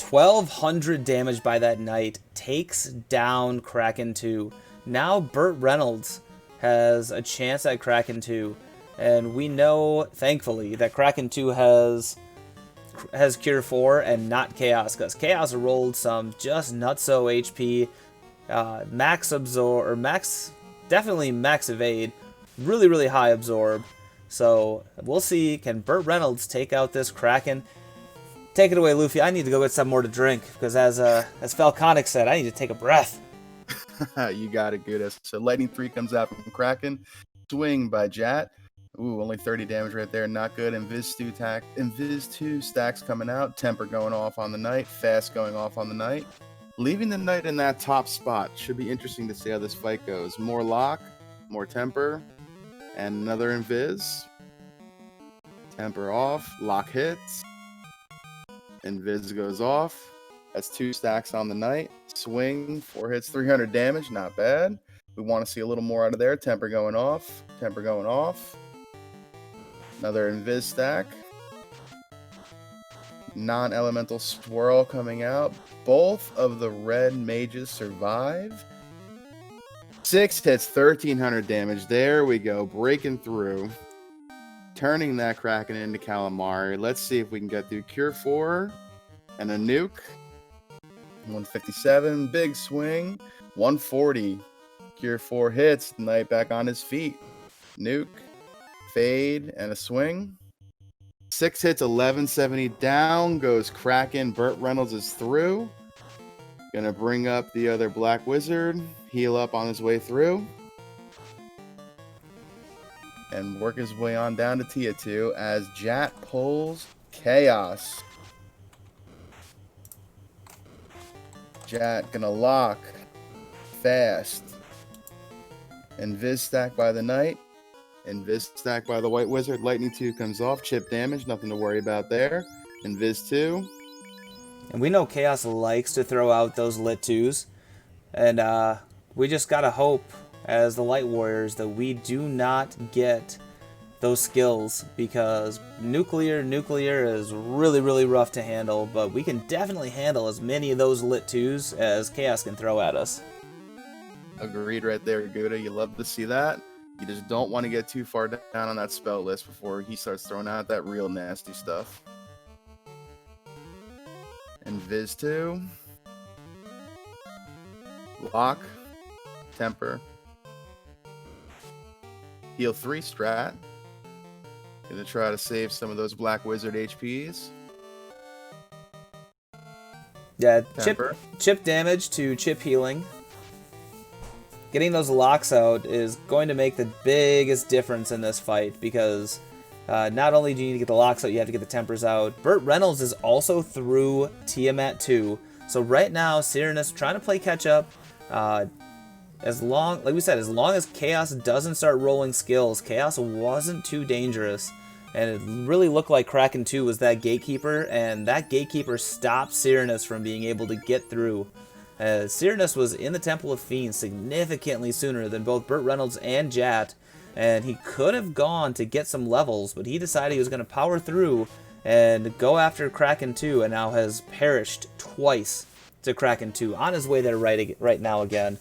1,200 damage by that knight takes down Kraken 2. Now Burt Reynolds has a chance at Kraken 2, and we know, thankfully, that Kraken 2 has Cure 4 and not Chaos, because Chaos rolled some just nutso HP, max absorb, or definitely max evade, really, really high absorb. So we'll see, can Burt Reynolds take out this Kraken? Take it away, Luffy. I need to go get some more to drink, because as Falconic said, I need to take a breath. You got it, good. So Lightning 3 comes out from Kraken. Swing by Jat. Ooh, only 30 damage right there. Not good. Invis 2 stacks coming out. Temper going off on the knight. Fast going off on the knight. Leaving the knight in that top spot. Should be interesting to see how this fight goes. More lock, more temper, and another invis. Temper off. Lock hits. Invis goes off. That's 2 stacks on the knight. Swing, 4 hits, 300 damage. Not bad. We want to see a little more out of there. Temper going off. Temper going off. Another invis stack. Non-elemental swirl coming out. Both of the red mages survive. 6 hits, 1300 damage. There we go. Breaking through. Turning that Kraken into Calamari. Let's see if we can get through Cure 4 and a nuke. 157. Big swing. 140. Cure 4 hits. Knight back on his feet. Nuke. Fade and a swing. 6 hits, 1170 down. Goes Kraken. Burt Reynolds is through. Gonna bring up the other Black Wizard. Heal up on his way through. And work his way on down to Tier 2 as Jat pulls Chaos. Jat gonna lock. Fast. Invis stack by the Knight. Invis stack by the White Wizard. Lightning 2 comes off. Chip damage. Nothing to worry about there. Invis 2. And we know Chaos likes to throw out those lit 2s. And we just gotta hope, as the Light Warriors, that we do not get those skills, because nuclear is really, really rough to handle, but we can definitely handle as many of those lit 2s as Chaos can throw at us. Agreed right there, Gouda. You love to see that. You just don't want to get too far down on that spell list before he starts throwing out that real nasty stuff. Invis 2. Lock. Temper. Heal 3 strat. Gonna try to save some of those Black Wizard HPs. Yeah, Temper. chip damage to chip healing. Getting those locks out is going to make the biggest difference in this fight, because not only do you need to get the locks out, you have to get the tempers out. Burt Reynolds is also through Tiamat 2. So right now, Cyranus trying to play catch up. Like we said, as long as Chaos doesn't start rolling skills, Chaos wasn't too dangerous. And it really looked like Kraken 2 was that gatekeeper, and that gatekeeper stopped Cyranus from being able to get through. Cyranus was in the Temple of Fiends significantly sooner than both Burt Reynolds and Jat, and he could have gone to get some levels, but he decided he was going to power through and go after Kraken 2, and now has perished twice to Kraken 2, on his way there right now again.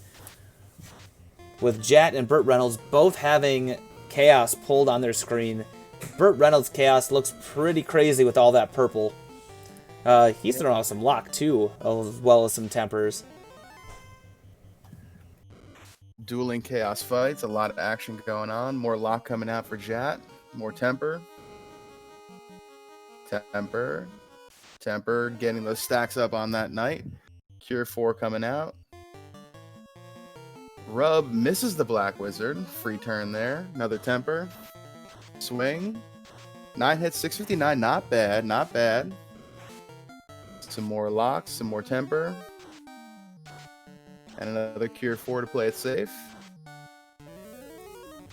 With Jat and Burt Reynolds both having Chaos pulled on their screen. Burt Reynolds' Chaos looks pretty crazy with all that purple. He's throwing out some lock too, as well as some tempers. Dueling Chaos fights, a lot of action going on. More lock coming out for Jat. More temper. Temper, getting those stacks up on that Knight. Cure 4 coming out. Rub misses the Black Wizard. Free turn there. Another temper. Swing. 9 hits, 659. Not bad, not bad. Some more locks, some more temper. And another Cure 4 to play it safe.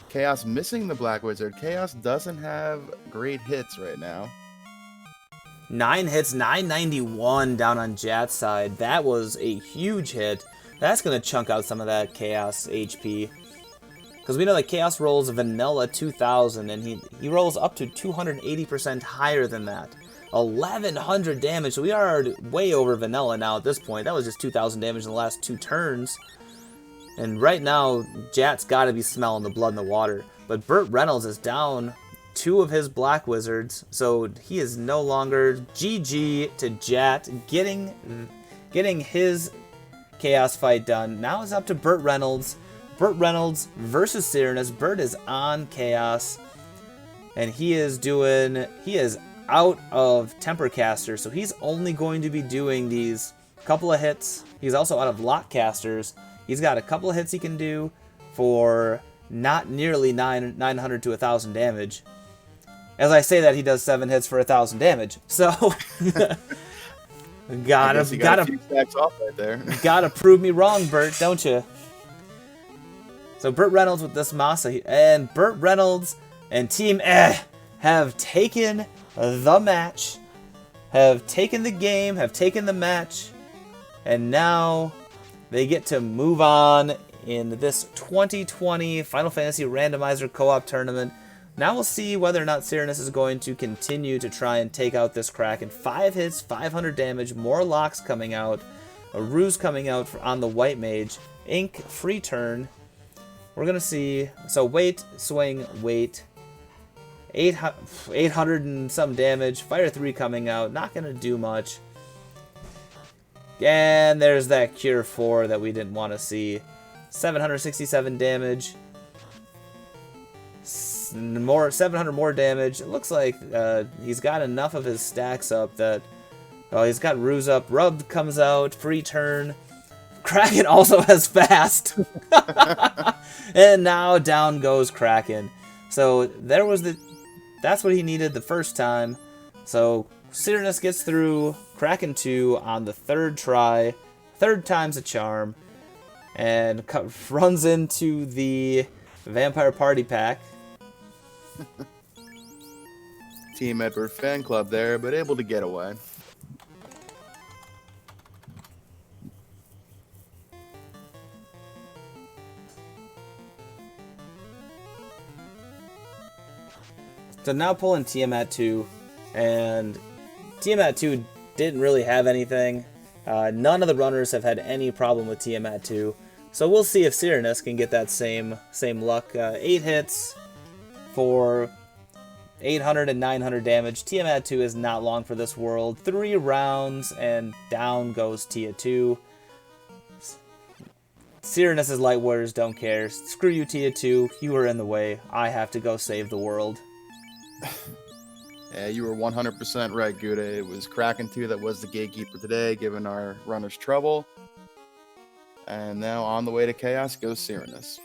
Chaos missing the Black Wizard. Chaos doesn't have great hits right now. 9 hits, 991 down on Jat's side. That was a huge hit. That's going to chunk out some of that Chaos HP. Because we know that Chaos rolls vanilla 2000, and he rolls up to 280% higher than that. 1100 damage, so we are way over vanilla now at this point. That was just 2000 damage in the last 2 turns. And right now, Jat's got to be smelling the blood in the water. But Burt Reynolds is down 2 of his Black Wizards, so he is no longer GG to Jat, getting his Chaos fight done. Now it's up to Burt Reynolds. Burt Reynolds versus Cyranus. Burt is on Chaos, and he is out of Tempercaster, so he's only going to be doing these couple of hits. He's also out of Lock Casters. He's got a couple of hits he can do for not nearly 900 to 1,000 damage. As I say that, he does 7 hits for 1,000 damage. So, got a few stacks off right there. Gotta prove me wrong, Burt, don't you? So Burt Reynolds with this Masa, and Burt Reynolds and Team have taken the match, have taken the game, have taken the match, and now they get to move on in this 2020 Final Fantasy Randomizer Co-op tournament. Now we'll see whether or not Cyranus is going to continue to try and take out this Kraken. 5 hits, 500 damage, more locks coming out, a ruse coming out on the White Mage, Ink, free turn. We're going to see, so wait, swing, wait, 800 and some damage, Fire 3 coming out, not going to do much. And there's that Cure 4 that we didn't want to see. 767 damage. 700 more damage. It looks like he's got enough of his stacks up that he's got ruse up. Rubbed comes out, free turn. Kraken also has fast. And now down goes Kraken. So that's what he needed the first time. So Cyranus gets through Kraken 2 on the 3rd try. 3rd time's a charm. And runs into the Vampire Party Pack. Team Edward fan club there, but able to get away. So now pulling Tiamat 2, and Tiamat 2 didn't really have anything. None of the runners have had any problem with Tiamat 2. So we'll see if Cyranus can get that same luck. 8 hits for 800 and 900 damage. Tiamat 2 is not long for this world. 3 rounds, and down goes Tia 2. Cyranus' Light Warriors don't care. Screw you, Tia 2. You were in the way. I have to go save the world. Yeah, you were 100% right, Gouda. It was Kraken 2 that was the gatekeeper today, giving our runners trouble. And now on the way to Chaos goes Cyranus.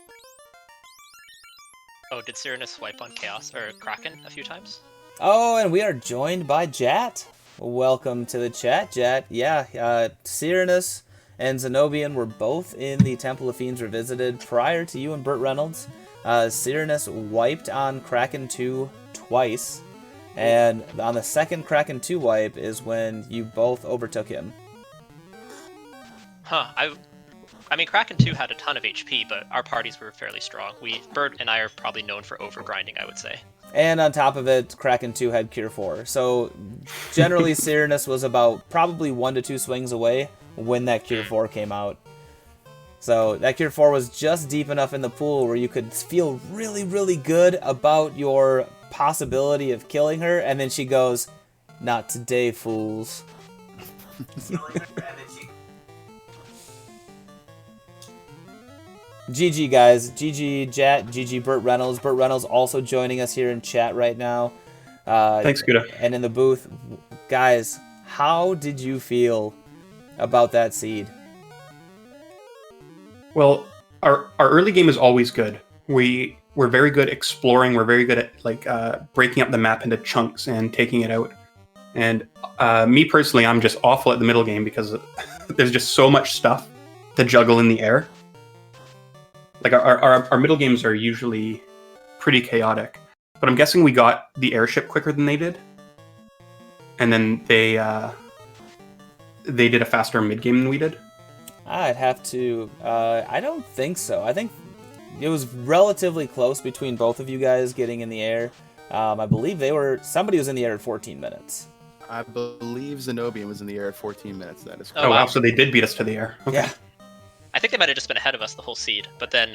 Oh, did Cyranus wipe on Chaos or Kraken a few times? Oh, and we are joined by Jat. Welcome to the chat, Jat. Yeah, Cyranus and Zenobian were both in the Temple of Fiends Revisited prior to you and Burt Reynolds. Cyranus wiped on Kraken 2 twice, and on the second Kraken 2 wipe is when you both overtook him. Huh, I mean, Kraken 2 had a ton of HP, but our parties were fairly strong. Burt and I are probably known for overgrinding, I would say. And on top of it, Kraken 2 had Cure 4. So generally, Cyranus was about probably 1 to 2 swings away when that Cure 4 came out. So that Cure 4 was just deep enough in the pool where you could feel really, really good about your possibility of killing her, and then she goes, "Not today, fools." GG, guys. GG, Jat. GG, Burt Reynolds. Burt Reynolds also joining us here in chat right now. Thanks, Gouda. And in the booth. Guys, how did you feel about that seed? Well, our early game is always good. We're very good exploring. We're very good at breaking up the map into chunks and taking it out. And me personally, I'm just awful at the middle game because there's just so much stuff to juggle in the air. Like our middle games are usually pretty chaotic, but I'm guessing we got the airship quicker than they did, and then they did a faster mid game than we did. I'd have to. I don't think so. I think it was relatively close between both of you guys getting in the air. I believe somebody was in the air at 14 minutes. I believe Zenobian was in the air at 14 minutes. That is correct. Oh wow! So they did beat us to the air. Okay. Yeah. I think they might have just been ahead of us the whole seed. But then,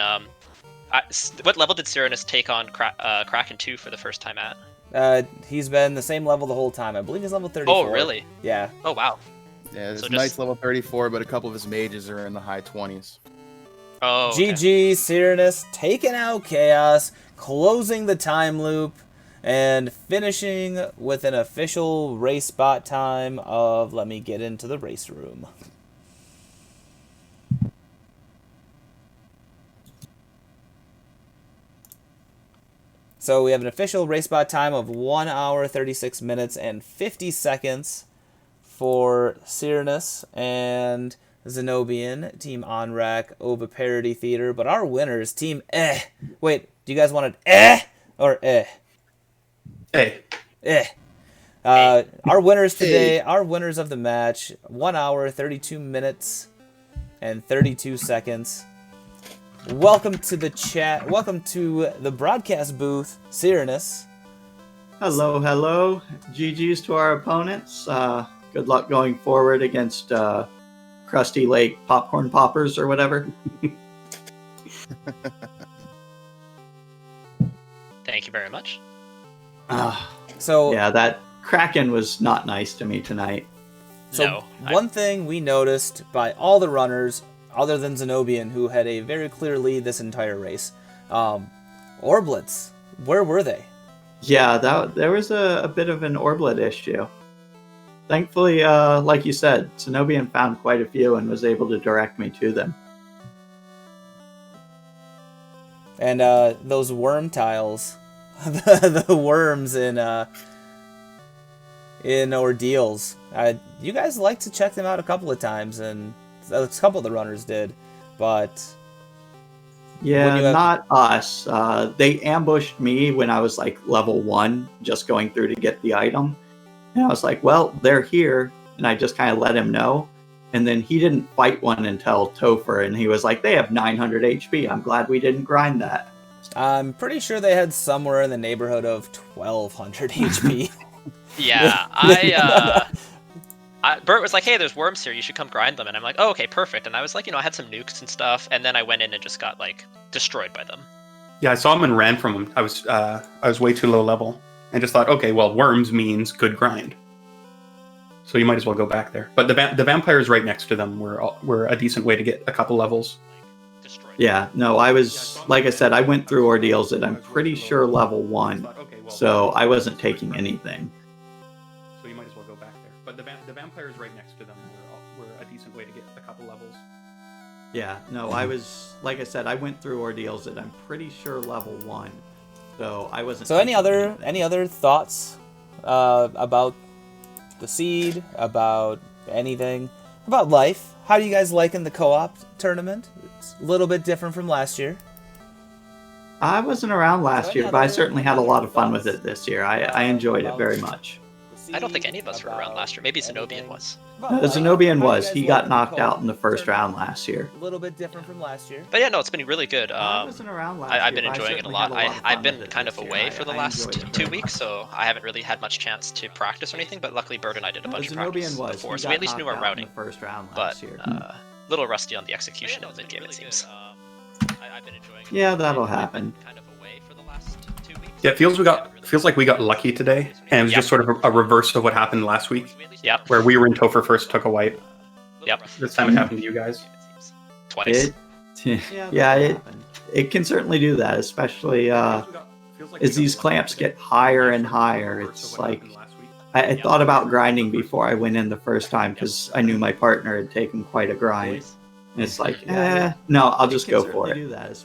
what level did Cyranus take on Kraken 2 for the first time at? He's been the same level the whole time. I believe he's level 34. Oh, really? Yeah. Oh, wow. Yeah, it's So nice level 34, but a couple of his mages are in the high 20s. Oh, okay. GG, Cyranus taking out Chaos, closing the time loop, and finishing with an official race spot time of, let me get into the race room. So we have an official race bot time of 1 hour, 36 minutes, and 50 seconds for Cyrannus and Zenobian, Team Onrac, Oviparit Theater. But our winners, Team Wait, do you guys want it or our winners today, our winners of the match, 1 hour, 32 minutes, and 32 seconds. Welcome to the chat. Welcome to the broadcast booth, Cyrannus. Hello, hello. GG's to our opponents. Good luck going forward against Krusty Lake Popcorn Poppers or whatever. Thank you very much. So yeah, that Kraken was not nice to me tonight. So one thing we noticed by all the runners, other than Zenobian, who had a very clear lead this entire race, Orblets, where were they? Yeah, there was a bit of an Orblet issue. Thankfully, like you said, Zenobian found quite a few and was able to direct me to them. And those worm tiles, the worms in ordeals, you guys like to check them out a couple of times, and a couple of the runners did, but yeah, not us. They ambushed me when I was like level 1, just going through to get the item. And I was like, well, they're here. And I just kind of let him know. And then he didn't fight one until Topher. And he was like, they have 900 HP. I'm glad we didn't grind that. I'm pretty sure they had somewhere in the neighborhood of 1200 HP. Yeah, Bert was like, hey, there's worms here. You should come grind them. And I'm like, oh, okay, perfect. And I was like, I had some nukes and stuff. And then I went in and just got, like, destroyed by them. Yeah, I saw him and ran from him. I was way too low level. And just thought, okay, well, worms means good grind. So you might as well go back there. But the vampires right next to them were a decent way to get a couple levels. Yeah, no, I was, like I said, I went through ordeals at I'm pretty sure level 1. So I wasn't taking anything. So you might as well go back there. But the vampires right next to them were a decent way to get a couple levels. Yeah, no, I was, like I said, I went through ordeals at I'm pretty sure level 1. So I wasn't. So any other thoughts about the seed, about anything, about life? How do you guys liking the co-op tournament? It's a little bit different from last year. I wasn't around last year, but I certainly had a lot of fun with it this year. I enjoyed it very much. I don't think any of us were around last year. Maybe Zenobian was. Zenobian was. He got knocked out in the first round last year. A little bit different from last year. But yeah, no, it's been really good. I wasn't around last year. I've been enjoying it a lot. I've been kind of away for the last enjoyed it 2 weeks, so I haven't really had much chance to practice or anything. But luckily, Bert and I did a bunch of practice before, so we at least knew our routing. First round But last year. a little rusty on the execution of the game, it seems. I've been enjoying it. Yeah, that'll happen. Kind of away for the last 2 weeks. Yeah, it feels like we got lucky today, and it was just sort of a reverse of what happened last week. Yep. Where we were in Topher first, took a wipe. Yep. This time it happened to you guys. Twice. It can certainly do that, especially as these clamps get higher and higher. It's like I thought about grinding before I went in the first time because I knew my partner had taken quite a grind. And it's like, no, I'll just go for it.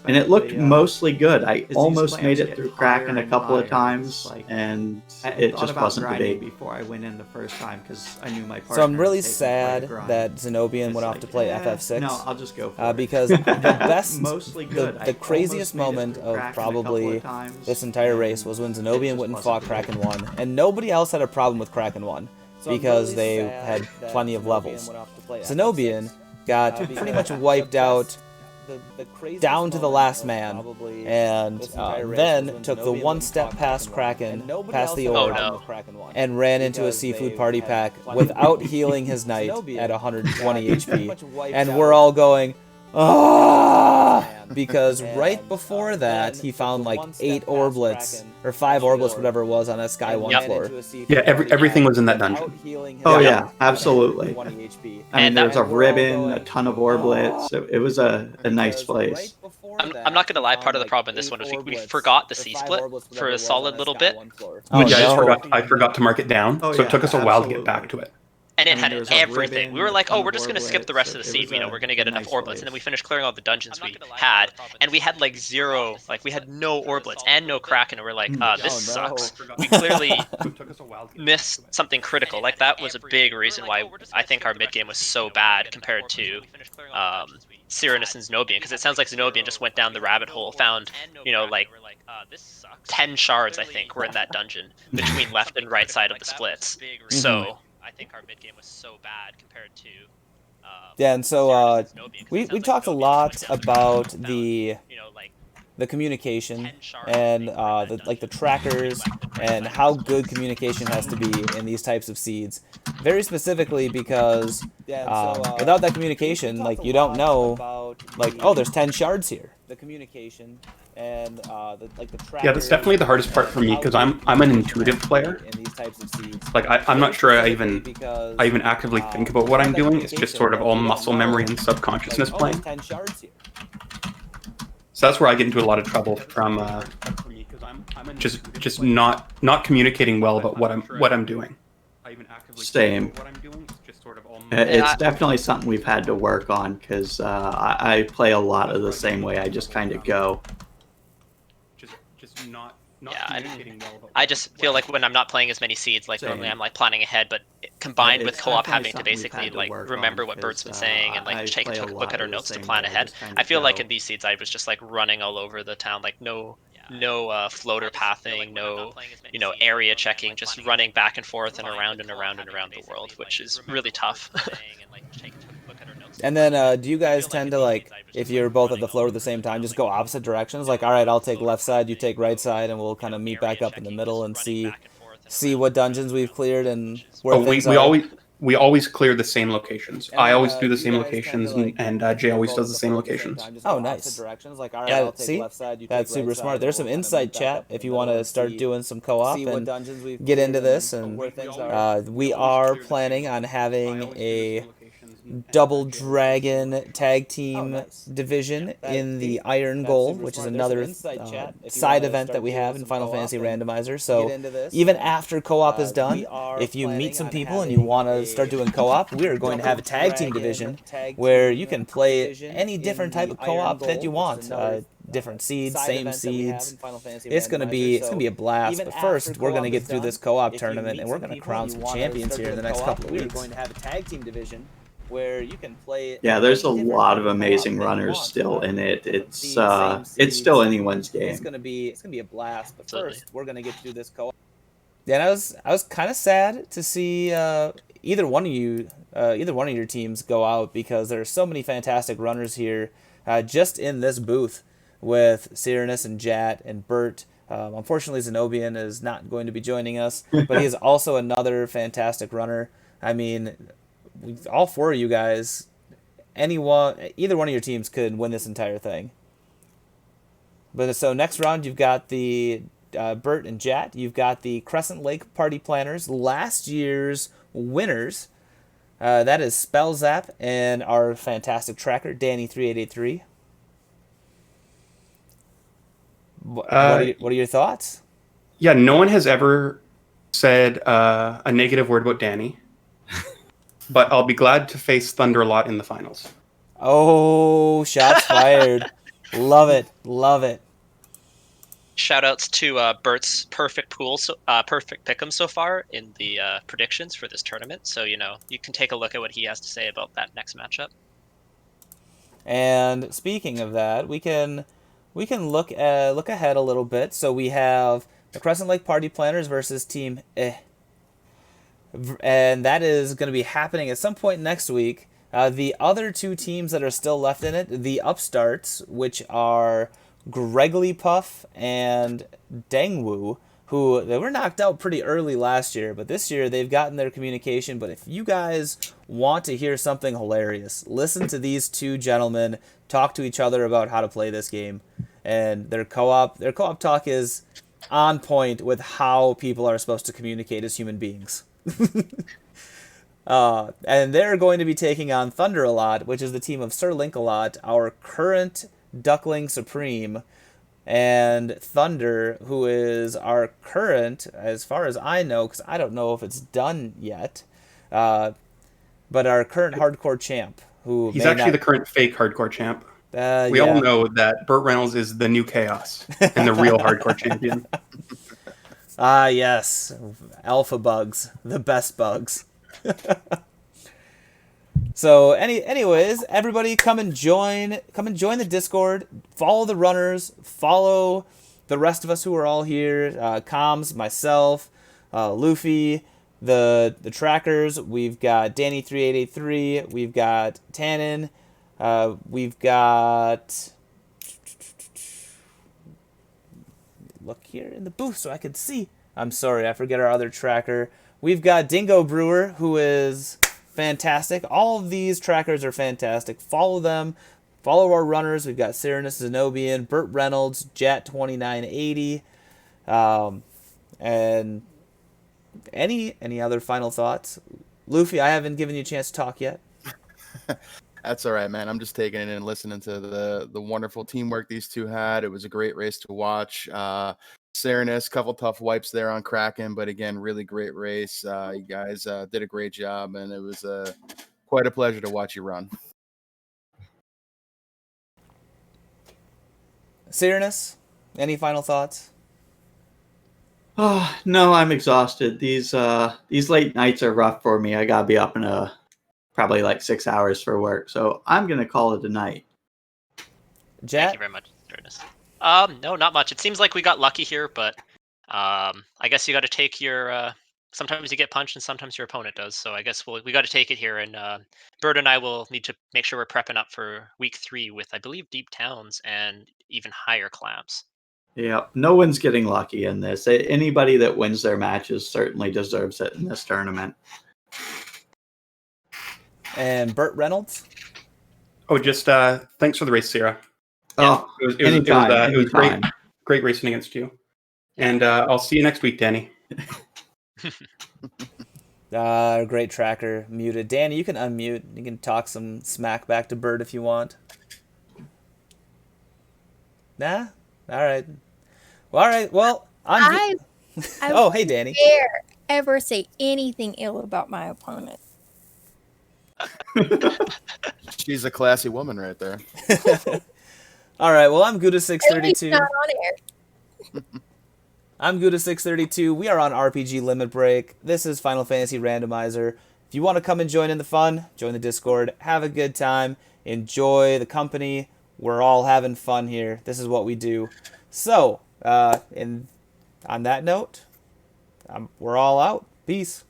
And it looked mostly good. I almost made it through Kraken a couple of times, and it just wasn't the day before I went in the first time because I knew my partner. So I'm really sad that Zenobian went off to play FF6. No, I'll just go for it. Because the best, mostly good. the craziest moment of probably this entire race was when Zenobian went and fought Kraken 1, and nobody else had a problem with Kraken 1 because they had plenty of levels. Zenobian got pretty much wiped out down to the last man, and then took the one step past Kraken, past the orb, and ran into a seafood party pack without healing his knight at 120 HP. And we're all going, ah! Because right before that, he found like 8 orblets, or 5 orblets, whatever it was, on a Sky 1 floor. Yeah, everything was in that dungeon. Oh yeah, absolutely. I mean, there's a ribbon, a ton of orblets. It was a nice place. I'm not gonna lie, part of the problem in this one was we forgot the C-split for a solid little bit. Oh, Yeah, no. I forgot to mark it down, so it took us a while to get back to it. And it I mean, had there was a everything. ribbon, We were a like, ton oh, of we're just going to skip the rest of the orblets. seed. You know, we're going to get enough nice orblets. wave. And then we finished clearing all the dungeons we had. And we had like zero, like we had no orblets and no Kraken. And we're like, this sucks. We clearly missed something critical. Like that was a big reason why I think our mid game was so bad compared to Cyrannus and Zenobian. Because it sounds like Zenobian just went down the rabbit hole, found, you know, like 10 shards, I think, were in that dungeon between left and right side of the splits. So I think our mid game was so bad compared to. Yeah, and so we talked a lot about the communication and the trackers and how good communication has to be in these types of seeds. Very specifically because without that communication, like you don't know, like, oh, there's 10 shards here. The communication and the trackers. Yeah, that's definitely the hardest part for me because I'm an intuitive player. In these types of seeds. Like I'm not sure I even actively think about what I'm doing. It's just sort of all muscle memory and subconsciousness playing. So that's where I get into a lot of trouble from just not communicating well about what I'm doing. Same. It's definitely something we've had to work on because I play a lot of the same way. I just kind of go. I just feel like when I'm not playing as many seeds, like normally I'm like planning ahead, but combined with co-op having to basically like remember what Bert's been saying and like take a look at our notes to plan ahead. I feel like in these seeds I was just like running all over the town, like no floater pathing, no area checking, just running back and forth and around and around and around the world, which is really tough. And then do you guys tend to, like, if you're both at the floor at the same time, just go opposite directions? Like, all right, I'll take left side, you take right side, and we'll kind of meet back up in the middle and see what dungeons we've cleared and where things are. We always clear the same locations. I always do the same locations, and Jay always does the same locations. Oh, nice. That's super smart. There's some insight chat if you want to start doing some co-op and get into this. And we are planning on having a Double Dragon tag team division in the Iron Gold, which is another side event that we have in Final Fantasy Randomizer. So even after co-op is done, if you meet some people and you want to start doing co-op, we are going to have a tag team division where you can play any different type of co-op that you want. Different seeds, same seeds. It's gonna be a blast. But first, we're gonna get through this co-op tournament and we're gonna crown some champions here in the next couple of weeks. We're going to have a tag team division where you can play. Yeah, there's a lot of amazing runners still in it. It's still anyone's game. It's gonna be a blast. But first, we're gonna get through this co-op. Yeah, and I was kind of sad to see either one of your teams go out because there are so many fantastic runners here, just in this booth with Cyrannus and Jat and Bert. Unfortunately, Zenobian is not going to be joining us, but he is also another fantastic runner. I mean, all four of you guys, either one of your teams could win this entire thing. But so next round, you've got the Bert and Jat. You've got the Crescent Lake Party Planners, last year's winners. That is Spellzap and our fantastic tracker, Danny3883. What are your thoughts? Yeah, no one has ever said a negative word about Danny. But I'll be glad to face Thunder a lot in the finals. Oh, shots fired. Love it. Love it. Shoutouts to Bert's perfect pick'em so far in the predictions for this tournament. So, you can take a look at what he has to say about that next matchup. And speaking of that, we can look ahead a little bit. So we have the Crescent Lake Party Planners versus Team and that is going to be happening at some point next week. The other two teams that are still left in it, the Upstarts, which are Gregly Puff and Dengwu, who they were knocked out pretty early last year, but this year they've gotten their communication. But if you guys want to hear something hilarious, listen to these two gentlemen talk to each other about how to play this game. And their co-op talk is on point with how people are supposed to communicate as human beings. And they're going to be taking on Thunder a lot, which is the team of Sir Link-a-Lot, our current Duckling Supreme, and Thunder, who is our current, as far as I know, because I don't know if it's done yet, but our current hardcore champ, who He's may actually not, the current fake hardcore champ. We yeah. all know that Burt Reynolds is the new Chaos and the real hardcore champion. Ah, yes, alpha bugs, the best bugs. So, anyways, everybody come and join the Discord. Follow the runners. Follow the rest of us who are all here. Comms, myself, Luffy, the trackers. We've got Danny3883. We've got Tannen. We've got. Look here in the booth so I can see. I'm sorry, I forget our other tracker. We've got Dingo Brewer, who is fantastic. All of these trackers are fantastic. Follow them. Follow our runners. We've got Cyranus Zenobian, Burt Reynolds, Jet2980. And any other final thoughts? Luffy, I haven't given you a chance to talk yet. That's all right, man. I'm just taking it in and listening to the wonderful teamwork these two had. It was a great race to watch. Cyranus, couple tough wipes there on Kraken, but again, really great race. You guys did a great job, and it was quite a pleasure to watch you run. Cyranus, any final thoughts? Oh, no, I'm exhausted. These late nights are rough for me. I gotta be up in probably like 6 hours for work, so I'm gonna call it a night. Jet? Thank you very much, Ernest. No, not much. It seems like we got lucky here, but I guess you got to take your. Sometimes you get punched, and sometimes your opponent does. So I guess we got to take it here, and Bird and I will need to make sure we're prepping up for week 3 with, I believe, deep towns and even higher clamps. Yeah, no one's getting lucky in this. Anybody that wins their matches certainly deserves it in this tournament. And Burt Reynolds? Oh, just thanks for the race, Sarah. Oh, It was great racing against you. And I'll see you next week, Danny. Great tracker, muted. Danny, you can unmute. You can talk some smack back to Bird if you want. Nah? Alright. Well, alright. Well, I oh, hey, Danny. dare ever say anything ill about my opponent. She's a classy woman right there. Alright, well, I'm Gouda632. He's not on air. I'm Gouda632. We are on RPG Limit Break. This is Final Fantasy Randomizer. If you want to come and join in the fun, join the Discord. Have a good time. Enjoy the company. We're all having fun here. This is what we do. So, on that note, we're all out. Peace.